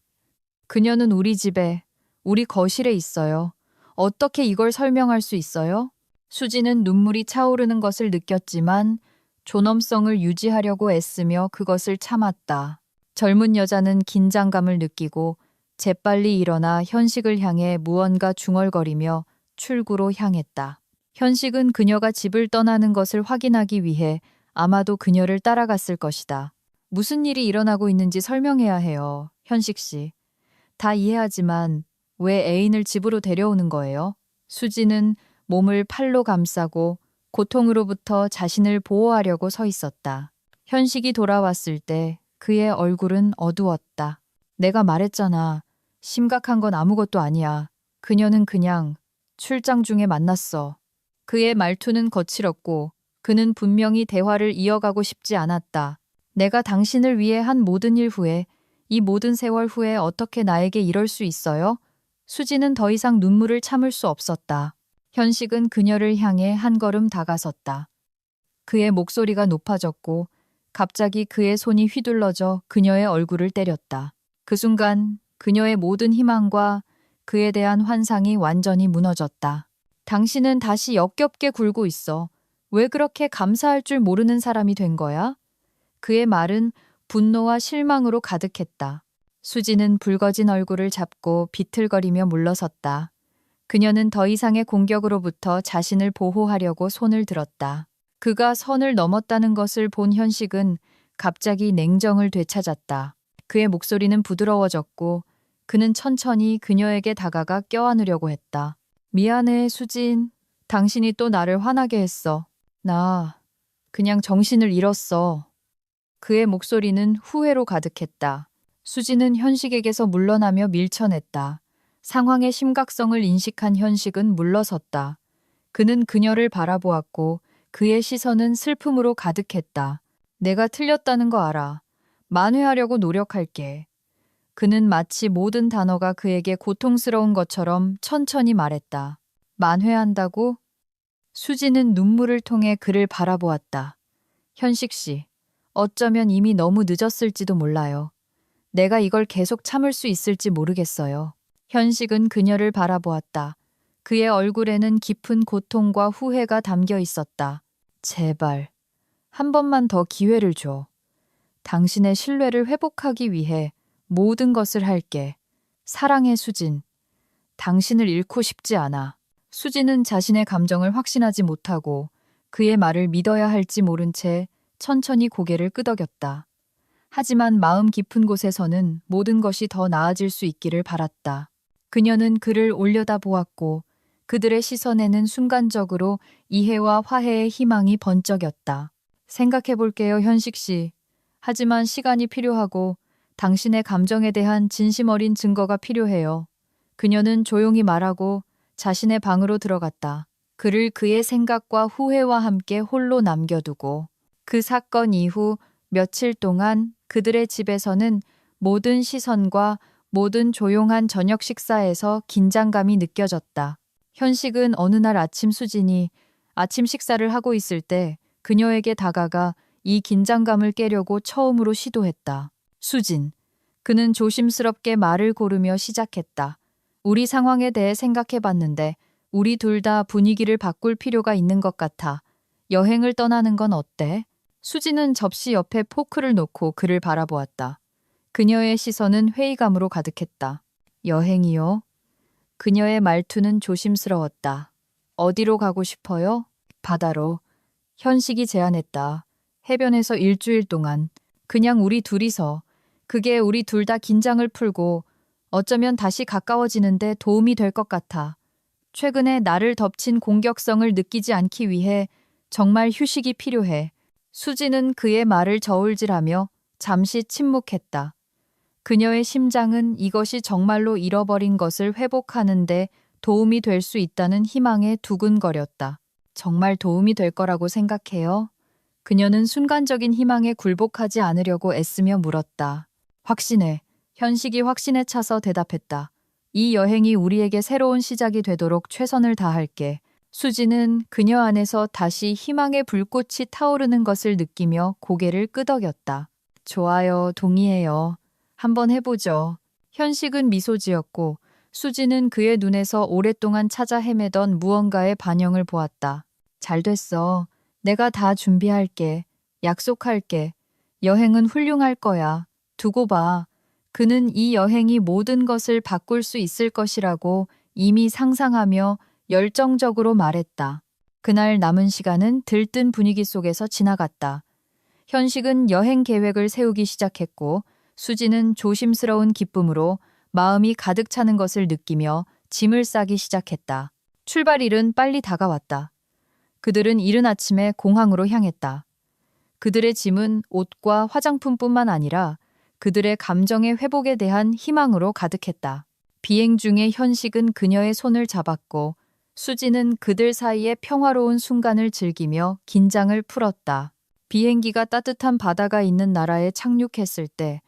그녀는 우리 집에, 우리 거실에 있어요. 어떻게 이걸 설명할 수 있어요? 수지는 눈물이 차오르는 것을 느꼈지만 존엄성을 유지하려고 애쓰며 그것을 참았다. 젊은 여자는 긴장감을 느끼고 재빨리 일어나 현식을 향해 무언가 중얼거리며 출구로 향했다. 현식은 그녀가 집을 떠나는 것을 확인하기 위해 아마도 그녀를 따라갔을 것이다. 무슨 일이 일어나고 있는지 설명해야 해요, 현식 씨. 다 이해하지만 왜 애인을 집으로 데려오는 거예요? 수지는 몸을 팔로 감싸고 고통으로부터 자신을 보호하려고 서 있었다. 현식이 돌아왔을 때 그의 얼굴은 어두웠다. 내가 말했잖아. 심각한 건 아무것도 아니야. 그녀는 그냥 출장 중에 만났어. 그의 말투는 거칠었고 그는 분명히 대화를 이어가고 싶지 않았다. 내가 당신을 위해 한 모든 일 후에 이 모든 세월 후에 어떻게 나에게 이럴 수 있어요? 수지는 더 이상 눈물을 참을 수 없었다. 현식은 그녀를 향해 한 걸음 다가섰다. 그의 목소리가 높아졌고 갑자기 그의 손이 휘둘러져 그녀의 얼굴을 때렸다. 그 순간 그녀의 모든 희망과 그에 대한 환상이 완전히 무너졌다. 당신은 다시 역겹게 굴고 있어. 왜 그렇게 감사할 줄 모르는 사람이 된 거야? 그의 말은 분노와 실망으로 가득했다. 수지는 붉어진 얼굴을 잡고 비틀거리며 물러섰다. 그녀는 더 이상의 공격으로부터 자신을 보호하려고 손을 들었다. 그가 선을 넘었다는 것을 본 현식은 갑자기 냉정을 되찾았다. 그의 목소리는 부드러워졌고 그는 천천히 그녀에게 다가가 껴안으려고 했다. 미안해, 수진. 당신이 또 나를 화나게 했어. 나 그냥 정신을 잃었어. 그의 목소리는 후회로 가득했다. 수지는 현식에게서 물러나며 밀쳐냈다. 상황의 심각성을 인식한 현식은 물러섰다. 그는 그녀를 바라보았고 그의 시선은 슬픔으로 가득했다. 내가 틀렸다는 거 알아. 만회하려고 노력할게. 그는 마치 모든 단어가 그에게 고통스러운 것처럼 천천히 말했다. 만회한다고? 수지는 눈물을 통해 그를 바라보았다. 현식 씨, 어쩌면 이미 너무 늦었을지도 몰라요. 내가 이걸 계속 참을 수 있을지 모르겠어요. 현식은 그녀를 바라보았다. 그의 얼굴에는 깊은 고통과 후회가 담겨 있었다. 제발, 한 번만 더 기회를 줘. 당신의 신뢰를 회복하기 위해 모든 것을 할게. 사랑해, 수진. 당신을 잃고 싶지 않아. 수진은 자신의 감정을 확신하지 못하고 그의 말을 믿어야 할지 모른 채 천천히 고개를 끄덕였다. 하지만 마음 깊은 곳에서는 모든 것이 더 나아질 수 있기를 바랐다. 그녀는 그를 올려다보았고 그들의 시선에는 순간적으로 이해와 화해의 희망이 번쩍였다. 생각해 볼게요, 현식 씨. 하지만 시간이 필요하고 당신의 감정에 대한 진심 어린 증거가 필요해요. 그녀는 조용히 말하고 자신의 방으로 들어갔다. 그를 그의 생각과 후회와 함께 홀로 남겨두고 그 사건 이후 며칠 동안 그들의 집에서는 모든 시선과 모든 조용한 저녁 식사에서 긴장감이 느껴졌다. 현식은 어느 날 아침 수진이 아침 식사를 하고 있을 때 그녀에게 다가가 이 긴장감을 깨려고 처음으로 시도했다. 수진. 그는 조심스럽게 말을 고르며 시작했다. 우리 상황에 대해 생각해 봤는데 우리 둘 다 분위기를 바꿀 필요가 있는 것 같아. 여행을 떠나는 건 어때? 수지는 접시 옆에 포크를 놓고 그를 바라보았다. 그녀의 시선은 회의감으로 가득했다. 여행이요? 그녀의 말투는 조심스러웠다. 어디로 가고 싶어요? 바다로. 현식이 제안했다. 해변에서 일주일 동안. 그냥 우리 둘이서. 그게 우리 둘 다 긴장을 풀고 어쩌면 다시 가까워지는데 도움이 될 것 같아. 최근에 나를 덮친 공격성을 느끼지 않기 위해 정말 휴식이 필요해. 수지는 그의 말을 저울질하며 잠시 침묵했다. 그녀의 심장은 이것이 정말로 잃어버린 것을 회복하는데 도움이 될 수 있다는 희망에 두근거렸다. 정말 도움이 될 거라고 생각해요? 그녀는 순간적인 희망에 굴복하지 않으려고 애쓰며 물었다. 확신해. 현식이 확신에 차서 대답했다. 이 여행이 우리에게 새로운 시작이 되도록 최선을 다할게. 수지는 그녀 안에서 다시 희망의 불꽃이 타오르는 것을 느끼며 고개를 끄덕였다. 좋아요, 동의해요. 한번 해보죠. 현식은 미소 지었고 수지는 그의 눈에서 오랫동안 찾아 헤매던 무언가의 반영을 보았다. 잘 됐어. 내가 다 준비할게. 약속할게. 여행은 훌륭할 거야. 두고 봐. 그는 이 여행이 모든 것을 바꿀 수 있을 것이라고 이미 상상하며 열정적으로 말했다. 그날 남은 시간은 들뜬 분위기 속에서 지나갔다. 현식은 여행 계획을 세우기 시작했고 수지는 조심스러운 기쁨으로 마음이 가득 차는 것을 느끼며 짐을 싸기 시작했다. 출발일은 빨리 다가왔다. 그들은 이른 아침에 공항으로 향했다. 그들의 짐은 옷과 화장품뿐만 아니라 그들의 감정의 회복에 대한 희망으로 가득했다. 비행 중에 현식은 그녀의 손을 잡았고 수지는 그들 사이의 평화로운 순간을 즐기며 긴장을 풀었다. 비행기가 따뜻한 바다가 있는 나라에 착륙했을 때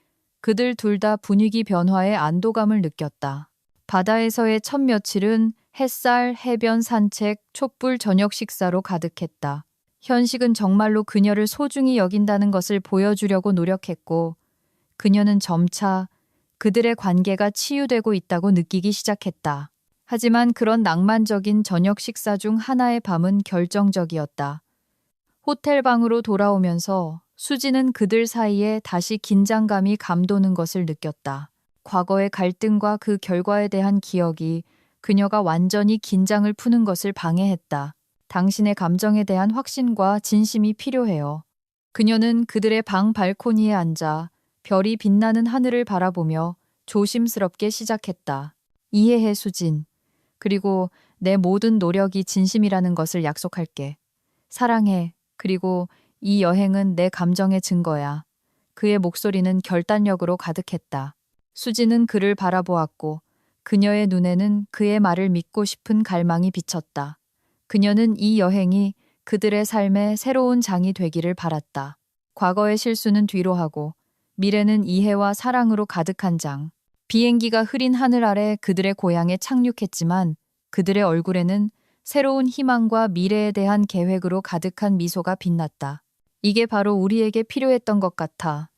그들 둘 다 분위기 변화에 안도감을 느꼈다. 바다에서의 첫 며칠은 햇살, 해변 산책, 촛불 저녁 식사로 가득했다. 현식은 정말로 그녀를 소중히 여긴다는 것을 보여주려고 노력했고 그녀는 점차 그들의 관계가 치유되고 있다고 느끼기 시작했다. 하지만 그런 낭만적인 저녁 식사 중 하나의 밤은 결정적이었다. 호텔 방으로 돌아오면서 수지는 그들 사이에 다시 긴장감이 감도는 것을 느꼈다. 과거의 갈등과 그 결과에 대한 기억이 그녀가 완전히 긴장을 푸는 것을 방해했다. 당신의 감정에 대한 확신과 진심이 필요해요. 그녀는 그들의 방 발코니에 앉아 별이 빛나는 하늘을 바라보며 조심스럽게 시작했다. 이해해, 수진. 그리고 내 모든 노력이 진심이라는 것을 약속할게. 사랑해. 그리고 이 여행은 내 감정의 증거야. 그의 목소리는 결단력으로 가득했다. 수지는 그를 바라보았고 그녀의 눈에는 그의 말을 믿고 싶은 갈망이 비쳤다. 그녀는 이 여행이 그들의 삶의 새로운 장이 되기를 바랐다. 과거의 실수는 뒤로 하고 미래는 이해와 사랑으로 가득한 장. 비행기가 흐린 하늘 아래 그들의 고향에 착륙했지만 그들의 얼굴에는 새로운 희망과 미래에 대한 계획으로 가득한 미소가 빛났다. 이게 바로 우리에게 필요했던 것 같아.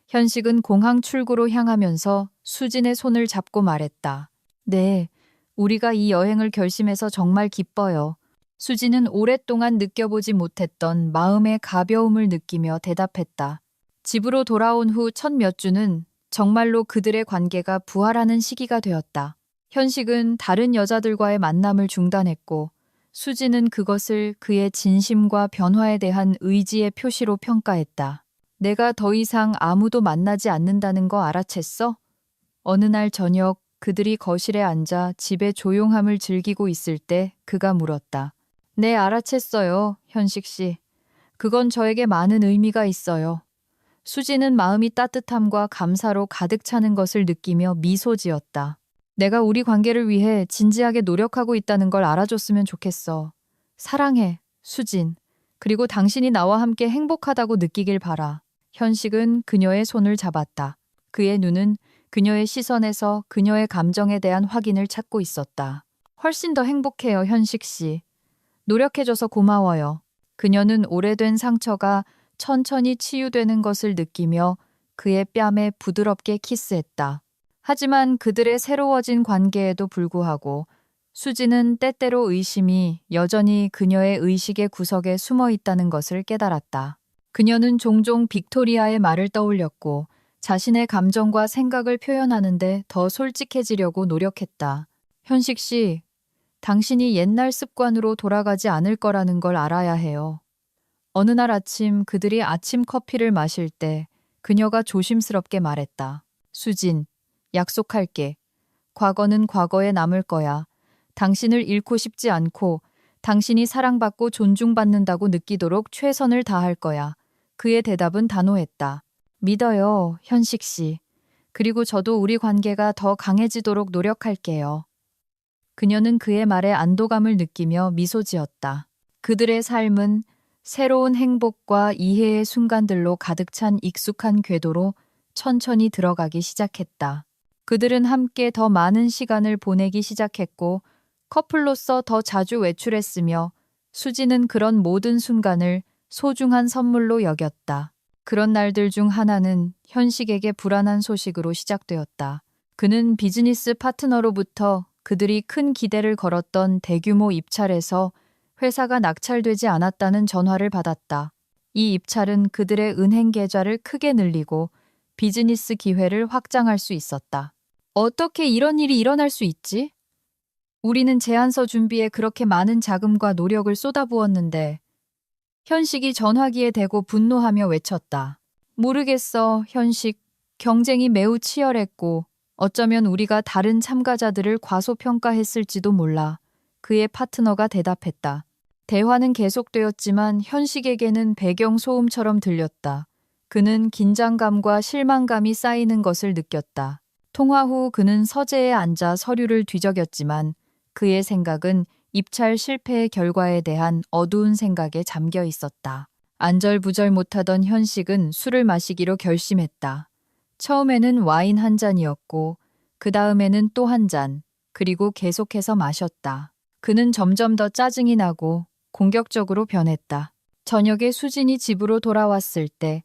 현식은 공항 출구로 향하면서 수진의 손을 잡고 말했다. 네, 우리가 이 여행을 결심해서 정말 기뻐요. 수진은 오랫동안 느껴보지 못했던 마음의 가벼움을 느끼며 대답했다. 집으로 돌아온 후 첫 몇 주는 정말로 그들의 관계가 부활하는 시기가 되었다. 현식은 다른 여자들과의 만남을 중단했고 수지는 그것을 그의 진심과 변화에 대한 의지의 표시로 평가했다. 내가 더 이상 아무도 만나지 않는다는 거 알아챘어? 어느 날 저녁 그들이 거실에 앉아 집의 조용함을 즐기고 있을 때 그가 물었다. 네, 알아챘어요, 현식 씨. 그건 저에게 많은 의미가 있어요. 수지는 마음이 따뜻함과 감사로 가득 차는 것을 느끼며 미소 지었다. 내가 우리 관계를 위해 진지하게 노력하고 있다는 걸 알아줬으면 좋겠어. 사랑해, 수진. 그리고 당신이 나와 함께 행복하다고 느끼길 바라. 현식은 그녀의 손을 잡았다. 그의 눈은 그녀의 시선에서 그녀의 감정에 대한 확인을 찾고 있었다. 훨씬 더 행복해요, 현식 씨. 노력해줘서 고마워요. 그녀는 오래된 상처가 천천히 치유되는 것을 느끼며 그의 뺨에 부드럽게 키스했다. 하지만 그들의 새로워진 관계에도 불구하고 수지는 때때로 의심이 여전히 그녀의 의식의 구석에 숨어 있다는 것을 깨달았다. 그녀는 종종 빅토리아의 말을 떠올렸고 자신의 감정과 생각을 표현하는데 더 솔직해지려고 노력했다. 현식 씨, 당신이 옛날 습관으로 돌아가지 않을 거라는 걸 알아야 해요. 어느 날 아침 그들이 아침 커피를 마실 때 그녀가 조심스럽게 말했다. 수진, 약속할게. 과거는 과거에 남을 거야. 당신을 잃고 싶지 않고 당신이 사랑받고 존중받는다고 느끼도록 최선을 다할 거야. 그의 대답은 단호했다. 믿어요, 현식 씨. 그리고 저도 우리 관계가 더 강해지도록 노력할게요. 그녀는 그의 말에 안도감을 느끼며 미소 지었다. 그들의 삶은 새로운 행복과 이해의 순간들로 가득 찬 익숙한 궤도로 천천히 들어가기 시작했다. 그들은 함께 더 많은 시간을 보내기 시작했고 커플로서 더 자주 외출했으며 수지는 그런 모든 순간을 소중한 선물로 여겼다. 그런 날들 중 하나는 현식에게 불안한 소식으로 시작되었다. 그는 비즈니스 파트너로부터 그들이 큰 기대를 걸었던 대규모 입찰에서 회사가 낙찰되지 않았다는 전화를 받았다. 이 입찰은 그들의 은행 계좌를 크게 늘리고 비즈니스 기회를 확장할 수 있었다. 어떻게 이런 일이 일어날 수 있지? 우리는 제안서 준비에 그렇게 많은 자금과 노력을 쏟아부었는데 현식이 전화기에 대고 분노하며 외쳤다. 모르겠어, 현식. 경쟁이 매우 치열했고 어쩌면 우리가 다른 참가자들을 과소평가했을지도 몰라. 그의 파트너가 대답했다. 대화는 계속되었지만 현식에게는 배경소음처럼 들렸다. 그는 긴장감과 실망감이 쌓이는 것을 느꼈다. 통화 후 그는 서재에 앉아 서류를 뒤적였지만 그의 생각은 입찰 실패의 결과에 대한 어두운 생각에 잠겨 있었다. 안절부절 못하던 현식은 술을 마시기로 결심했다. 처음에는 와인 한 잔이었고 그 다음에는 또 한 잔, 그리고 계속해서 마셨다. 그는 점점 더 짜증이 나고 공격적으로 변했다. 저녁에 수진이 집으로 돌아왔을 때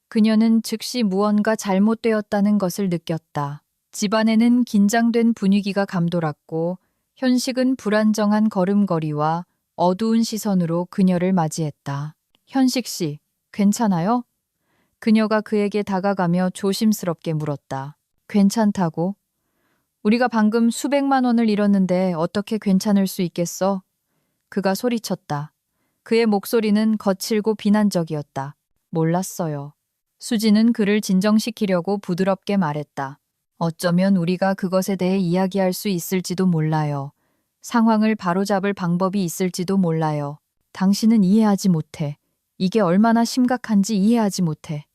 그녀는 즉시 무언가 잘못되었다는 것을 느꼈다. 집안에는 긴장된 분위기가 감돌았고 현식은 불안정한 걸음걸이와 어두운 시선으로 그녀를 맞이했다. 현식 씨, 괜찮아요? 그녀가 그에게 다가가며 조심스럽게 물었다. 괜찮다고? 우리가 방금 수백만 원을 잃었는데 어떻게 괜찮을 수 있겠어? 그가 소리쳤다. 그의 목소리는 거칠고 비난적이었다. 몰랐어요. 수지는 그를 진정시키려고 부드럽게 말했다. 어쩌면 우리가 그것에 대해 이야기할 수 있을지도 몰라요. 상황을 바로잡을 방법이 있을지도 몰라요. 당신은 이해하지 못해. 이게 얼마나 심각한지 이해하지 못해.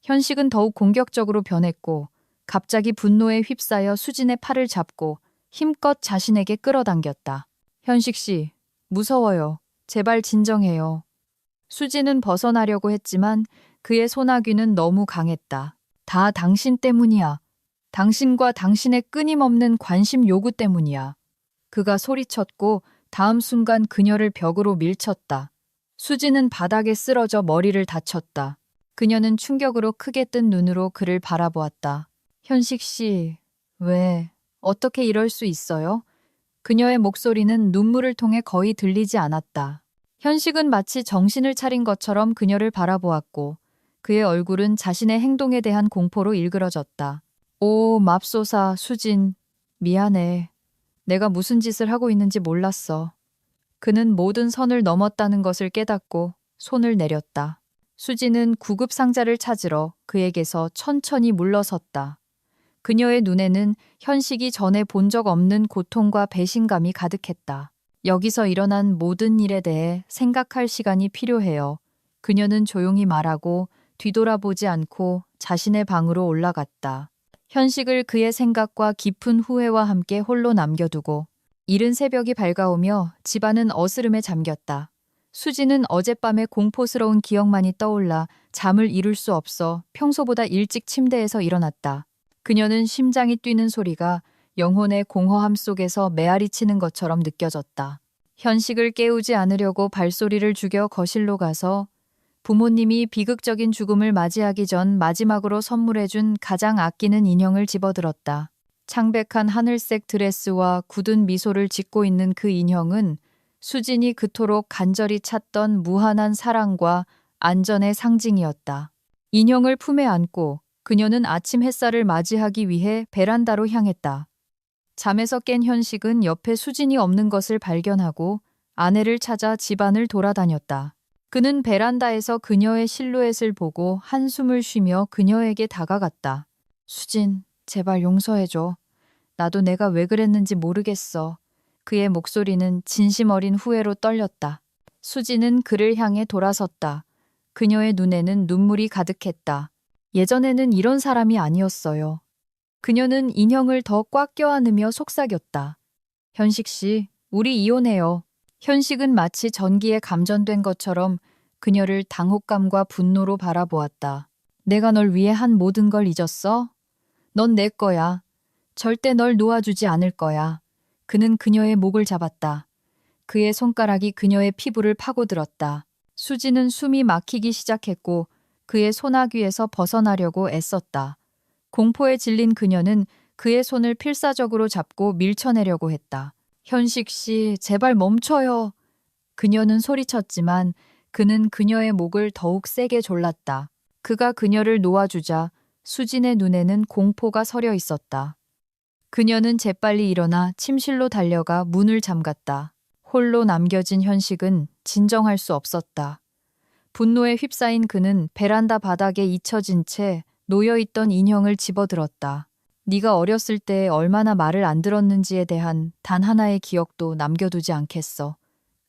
현식은 더욱 공격적으로 변했고 갑자기 분노에 휩싸여 수진의 팔을 잡고 힘껏 자신에게 끌어당겼다. 현식 씨, 무서워요. 제발 진정해요. 수진은 벗어나려고 했지만 그의 소나귀는 너무 강했다. 다 당신 때문이야. 당신과 당신의 끊임없는 관심 요구 때문이야. 그가 소리쳤고 다음 순간 그녀를 벽으로 밀쳤다. 수지는 바닥에 쓰러져 머리를 다쳤다. 그녀는 충격으로 크게 뜬 눈으로 그를 바라보았다. 현식 씨, 왜, 어떻게 이럴 수 있어요? 그녀의 목소리는 눈물을 통해 거의 들리지 않았다. 현식은 마치 정신을 차린 것처럼 그녀를 바라보았고 그의 얼굴은 자신의 행동에 대한 공포로 일그러졌다. 오, 맙소사, 수진. 미안해. 내가 무슨 짓을 하고 있는지 몰랐어. 그는 모든 선을 넘었다는 것을 깨닫고 손을 내렸다. 수지는 구급 상자를 찾으러 그에게서 천천히 물러섰다. 그녀의 눈에는 현식이 전에 본 적 없는 고통과 배신감이 가득했다. 여기서 일어난 모든 일에 대해 생각할 시간이 필요해요. 그녀는 조용히 말하고 뒤돌아보지 않고 자신의 방으로 올라갔다. 현식을 그의 생각과 깊은 후회와 함께 홀로 남겨두고 이른 새벽이 밝아오며 집안은 어스름에 잠겼다. 수지는 어젯밤의 공포스러운 기억만이 떠올라 잠을 이룰 수 없어 평소보다 일찍 침대에서 일어났다. 그녀는 심장이 뛰는 소리가 영혼의 공허함 속에서 메아리 치는 것처럼 느껴졌다. 현식을 깨우지 않으려고 발소리를 죽여 거실로 가서 부모님이 비극적인 죽음을 맞이하기 전 마지막으로 선물해준 가장 아끼는 인형을 집어들었다. 창백한 하늘색 드레스와 굳은 미소를 짓고 있는 그 인형은 수진이 그토록 간절히 찾던 무한한 사랑과 안전의 상징이었다. 인형을 품에 안고 그녀는 아침 햇살을 맞이하기 위해 베란다로 향했다. 잠에서 깬 현식은 옆에 수진이 없는 것을 발견하고 아내를 찾아 집안을 돌아다녔다. 그는 베란다에서 그녀의 실루엣을 보고 한숨을 쉬며 그녀에게 다가갔다. 수진, 제발 용서해줘. 나도 내가 왜 그랬는지 모르겠어. 그의 목소리는 진심 어린 후회로 떨렸다. 수진은 그를 향해 돌아섰다. 그녀의 눈에는 눈물이 가득했다. 예전에는 이런 사람이 아니었어요. 그녀는 인형을 더 꽉 껴안으며 속삭였다. 현식 씨, 우리 이혼해요. 현식은 마치 전기에 감전된 것처럼 그녀를 당혹감과 분노로 바라보았다. 내가 널 위해 한 모든 걸 잊었어? 넌 내 거야. 절대 널 놓아주지 않을 거야. 그는 그녀의 목을 잡았다. 그의 손가락이 그녀의 피부를 파고들었다. 수지는 숨이 막히기 시작했고 그의 소나귀에서 벗어나려고 애썼다. 공포에 질린 그녀는 그의 손을 필사적으로 잡고 밀쳐내려고 했다. 현식 씨, 제발 멈춰요. 그녀는 소리쳤지만 그는 그녀의 목을 더욱 세게 졸랐다. 그가 그녀를 놓아주자 수진의 눈에는 공포가 서려 있었다. 그녀는 재빨리 일어나 침실로 달려가 문을 잠갔다. 홀로 남겨진 현식은 진정할 수 없었다. 분노에 휩싸인 그는 베란다 바닥에 잊혀진 채 놓여있던 인형을 집어들었다. 네가 어렸을 때 얼마나 말을 안 들었는지에 대한 단 하나의 기억도 남겨두지 않겠어.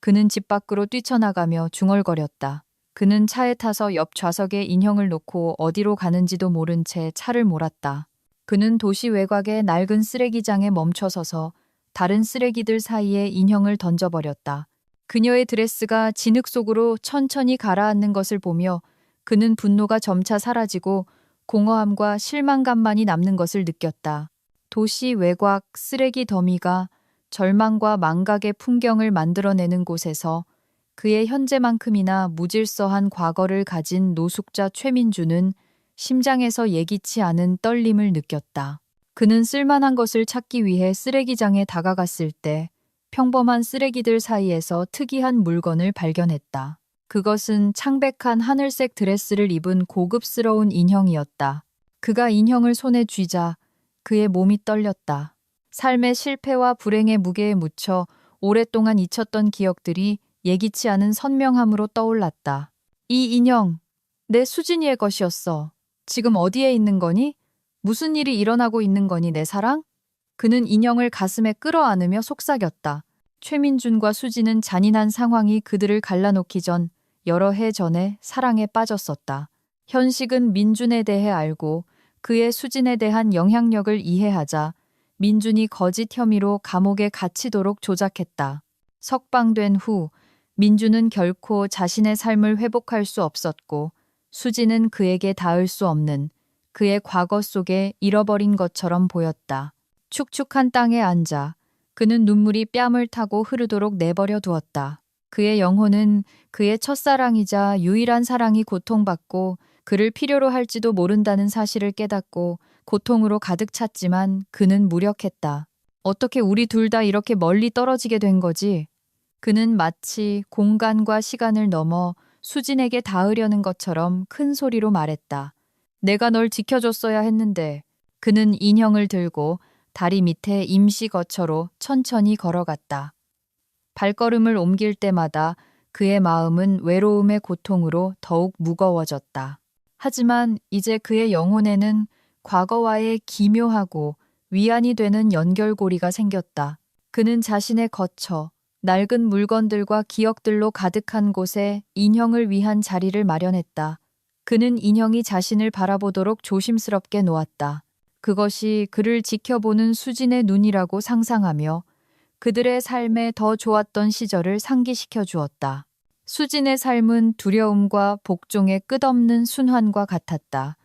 그는 집 밖으로 뛰쳐나가며 중얼거렸다. 그는 차에 타서 옆 좌석에 인형을 놓고 어디로 가는지도 모른 채 차를 몰았다. 그는 도시 외곽의 낡은 쓰레기장에 멈춰서서 다른 쓰레기들 사이에 인형을 던져버렸다. 그녀의 드레스가 진흙 속으로 천천히 가라앉는 것을 보며 그는 분노가 점차 사라지고 공허함과 실망감만이 남는 것을 느꼈다. 도시 외곽 쓰레기 더미가 절망과 망각의 풍경을 만들어내는 곳에서 그의 현재만큼이나 무질서한 과거를 가진 노숙자 최민주는 심장에서 예기치 않은 떨림을 느꼈다. 그는 쓸만한 것을 찾기 위해 쓰레기장에 다가갔을 때 평범한 쓰레기들 사이에서 특이한 물건을 발견했다. 그것은 창백한 하늘색 드레스를 입은 고급스러운 인형이었다. 그가 인형을 손에 쥐자 그의 몸이 떨렸다. 삶의 실패와 불행의 무게에 묻혀 오랫동안 잊혔던 기억들이 예기치 않은 선명함으로 떠올랐다. 이 인형, 내 수진이의 것이었어. 지금 어디에 있는 거니? 무슨 일이 일어나고 있는 거니, 내 사랑? 그는 인형을 가슴에 끌어안으며 속삭였다. 최민준과 수진은 잔인한 상황이 그들을 갈라놓기 전 여러 해 전에 사랑에 빠졌었다. 현식은 민준에 대해 알고 그의 수진에 대한 영향력을 이해하자 민준이 거짓 혐의로 감옥에 갇히도록 조작했다. 석방된 후 민준은 결코 자신의 삶을 회복할 수 없었고 수진은 그에게 닿을 수 없는 그의 과거 속에 잃어버린 것처럼 보였다. 축축한 땅에 앉아 그는 눈물이 뺨을 타고 흐르도록 내버려 두었다. 그의 영혼은 그의 첫사랑이자 유일한 사랑이 고통받고 그를 필요로 할지도 모른다는 사실을 깨닫고 고통으로 가득 찼지만 그는 무력했다. 어떻게 우리 둘 다 이렇게 멀리 떨어지게 된 거지? 그는 마치 공간과 시간을 넘어 수진에게 닿으려는 것처럼 큰 소리로 말했다. 내가 널 지켜줬어야 했는데. 그는 인형을 들고 다리 밑에 임시 거처로 천천히 걸어갔다. 발걸음을 옮길 때마다 그의 마음은 외로움의 고통으로 더욱 무거워졌다. 하지만 이제 그의 영혼에는 과거와의 기묘하고 위안이 되는 연결고리가 생겼다. 그는 자신의 거처, 낡은 물건들과 기억들로 가득한 곳에 인형을 위한 자리를 마련했다. 그는 인형이 자신을 바라보도록 조심스럽게 놓았다. 그것이 그를 지켜보는 수진의 눈이라고 상상하며 그들의 삶에 더 좋았던 시절을 상기시켜 주었다. 수진의 삶은 두려움과 복종의 끝없는 순환과 같았다.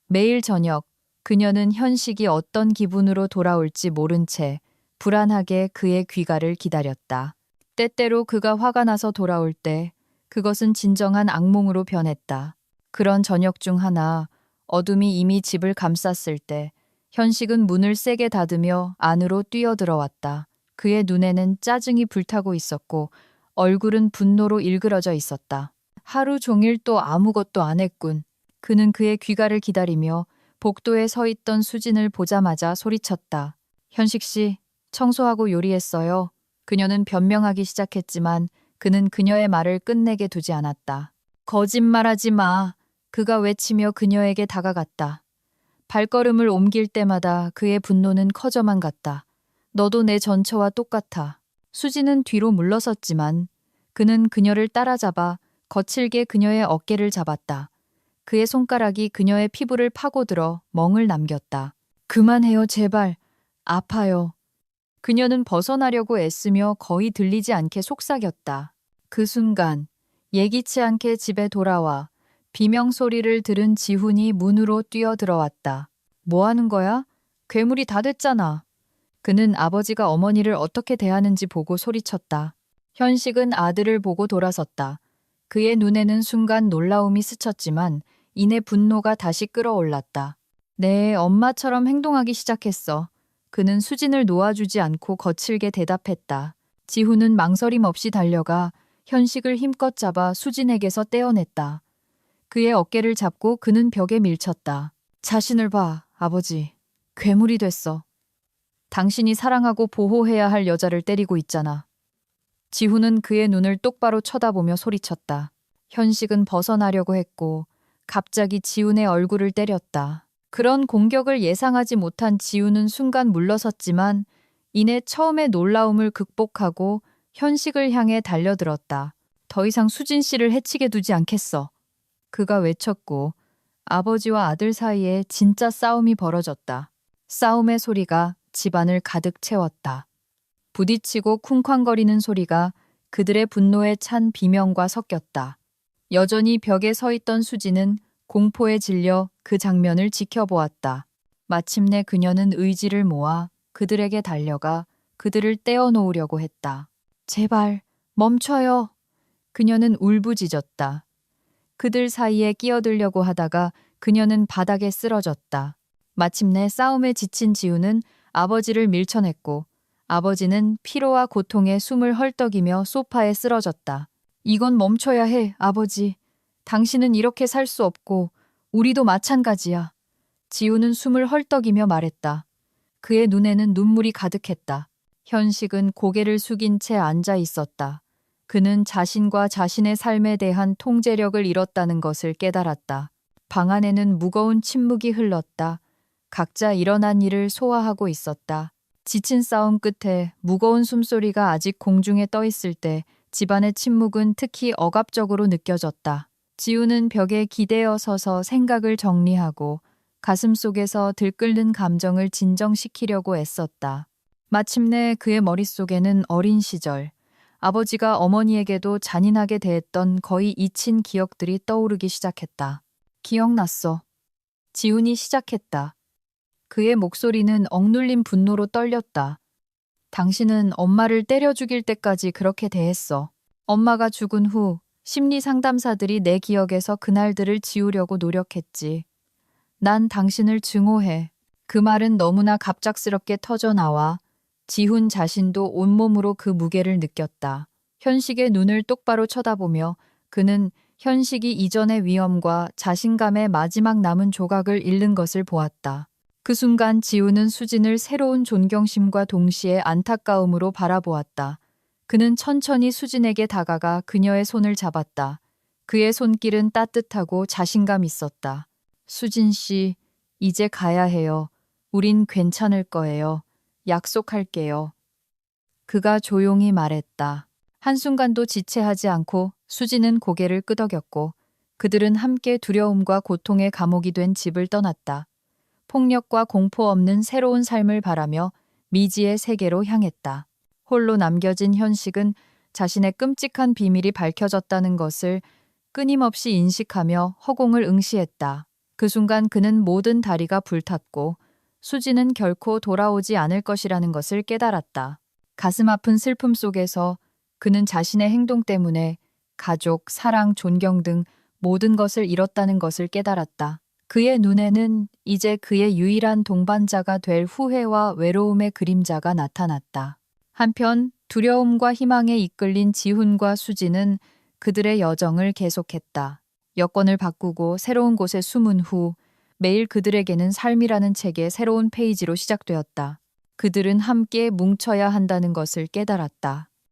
매일 저녁 그녀는 현식이 어떤 기분으로 돌아올지 모른 채 불안하게 그의 귀가를 기다렸다. 때때로 그가 화가 나서 돌아올 때 그것은 진정한 악몽으로 변했다. 그런 저녁 중 하나 어둠이 이미 집을 감쌌을 때 현식은 문을 세게 닫으며 안으로 뛰어들어왔다. 그의 눈에는 짜증이 불타고 있었고 얼굴은 분노로 일그러져 있었다. 하루 종일 또 아무것도 안 했군. 그는 그의 귀가를 기다리며 복도에 서 있던 수진을 보자마자 소리쳤다. 현식 씨, 청소하고 요리했어요. 그녀는 변명하기 시작했지만 그는 그녀의 말을 끝내게 두지 않았다. 거짓말하지 마. 그가 외치며 그녀에게 다가갔다. 발걸음을 옮길 때마다 그의 분노는 커져만 갔다. 너도 내 전처와 똑같아. 수지는 뒤로 물러섰지만 그는 그녀를 따라잡아 거칠게 그녀의 어깨를 잡았다. 그의 손가락이 그녀의 피부를 파고들어 멍을 남겼다. 그만해요, 제발. 아파요. 그녀는 벗어나려고 애쓰며 거의 들리지 않게 속삭였다. 그 순간 예기치 않게 집에 돌아와 비명소리를 들은 지훈이 문으로 뛰어들어왔다. 뭐 하는 거야? 괴물이 다 됐잖아. 그는 아버지가 어머니를 어떻게 대하는지 보고 소리쳤다. 현식은 아들을 보고 돌아섰다. 그의 눈에는 순간 놀라움이 스쳤지만 이내 분노가 다시 끌어올랐다. 내 엄마처럼 행동하기 시작했어. 그는 수진을 놓아주지 않고 거칠게 대답했다. 지훈은 망설임 없이 달려가 현식을 힘껏 잡아 수진에게서 떼어냈다. 그의 어깨를 잡고 그는 벽에 밀쳤다. 자신을 봐, 아버지. 괴물이 됐어. 당신이 사랑하고 보호해야 할 여자를 때리고 있잖아. 지훈은 그의 눈을 똑바로 쳐다보며 소리쳤다. 현식은 벗어나려고 했고 갑자기 지훈의 얼굴을 때렸다. 그런 공격을 예상하지 못한 지훈은 순간 물러섰지만 이내 처음의 놀라움을 극복하고 현식을 향해 달려들었다. 더 이상 수진 씨를 해치게 두지 않겠어. 그가 외쳤고 아버지와 아들 사이에 진짜 싸움이 벌어졌다. 싸움의 소리가 집안을 가득 채웠다. 부딪히고 쿵쾅거리는 소리가 그들의 분노에 찬 비명과 섞였다. 여전히 벽에 서 있던 수지는 공포에 질려 그 장면을 지켜보았다. 마침내 그녀는 의지를 모아 그들에게 달려가 그들을 떼어놓으려고 했다. 제발 멈춰요. 그녀는 울부짖었다. 그들 사이에 끼어들려고 하다가 그녀는 바닥에 쓰러졌다. 마침내 싸움에 지친 지우는 아버지를 밀쳐냈고 아버지는 피로와 고통에 숨을 헐떡이며 소파에 쓰러졌다. 이건 멈춰야 해, 아버지. 당신은 이렇게 살 수 없고 우리도 마찬가지야. 지우는 숨을 헐떡이며 말했다. 그의 눈에는 눈물이 가득했다. 현식은 고개를 숙인 채 앉아 있었다. 그는 자신과 자신의 삶에 대한 통제력을 잃었다는 것을 깨달았다. 방 안에는 무거운 침묵이 흘렀다. 각자 일어난 일을 소화하고 있었다. 지친 싸움 끝에 무거운 숨소리가 아직 공중에 떠 있을 때 집안의 침묵은 특히 억압적으로 느껴졌다. 지우는 벽에 기대어 서서 생각을 정리하고 가슴 속에서 들끓는 감정을 진정시키려고 애썼다. 마침내 그의 머릿속에는 어린 시절, 아버지가 어머니에게도 잔인하게 대했던 거의 잊힌 기억들이 떠오르기 시작했다. 기억났어. 지훈이 시작했다. 그의 목소리는 억눌린 분노로 떨렸다. 당신은 엄마를 때려 죽일 때까지 그렇게 대했어. 엄마가 죽은 후 심리 상담사들이 내 기억에서 그날들을 지우려고 노력했지. 난 당신을 증오해. 그 말은 너무나 갑작스럽게 터져나와 지훈 자신도 온몸으로 그 무게를 느꼈다. 현식의 눈을 똑바로 쳐다보며 그는 현식이 이전의 위엄과 자신감의 마지막 남은 조각을 잃는 것을 보았다. 그 순간 지훈은 수진을 새로운 존경심과 동시에 안타까움으로 바라보았다. 그는 천천히 수진에게 다가가 그녀의 손을 잡았다. 그의 손길은 따뜻하고 자신감 있었다. 수진 씨, 이제 가야 해요. 우린 괜찮을 거예요. 약속할게요. 그가 조용히 말했다. 한순간도 지체하지 않고 수진은 고개를 끄덕였고 그들은 함께 두려움과 고통의 감옥이 된 집을 떠났다. 폭력과 공포 없는 새로운 삶을 바라며 미지의 세계로 향했다. 홀로 남겨진 현식은 자신의 끔찍한 비밀이 밝혀졌다는 것을 끊임없이 인식하며 허공을 응시했다. 그 순간 그는 모든 다리가 불탔고 수지는 결코 돌아오지 않을 것이라는 것을 깨달았다. 가슴 아픈 슬픔 속에서 그는 자신의 행동 때문에 가족, 사랑, 존경 등 모든 것을 잃었다는 것을 깨달았다. 그의 눈에는 이제 그의 유일한 동반자가 될 후회와 외로움의 그림자가 나타났다. 한편 두려움과 희망에 이끌린 지훈과 수지는 그들의 여정을 계속했다. 여권을 바꾸고 새로운 곳에 숨은 후 매일 그들에게는 삶이라는 책의 새로운 페이지로 시작되었다. 그들은 함께 뭉쳐야 한다는 것을 깨달았다.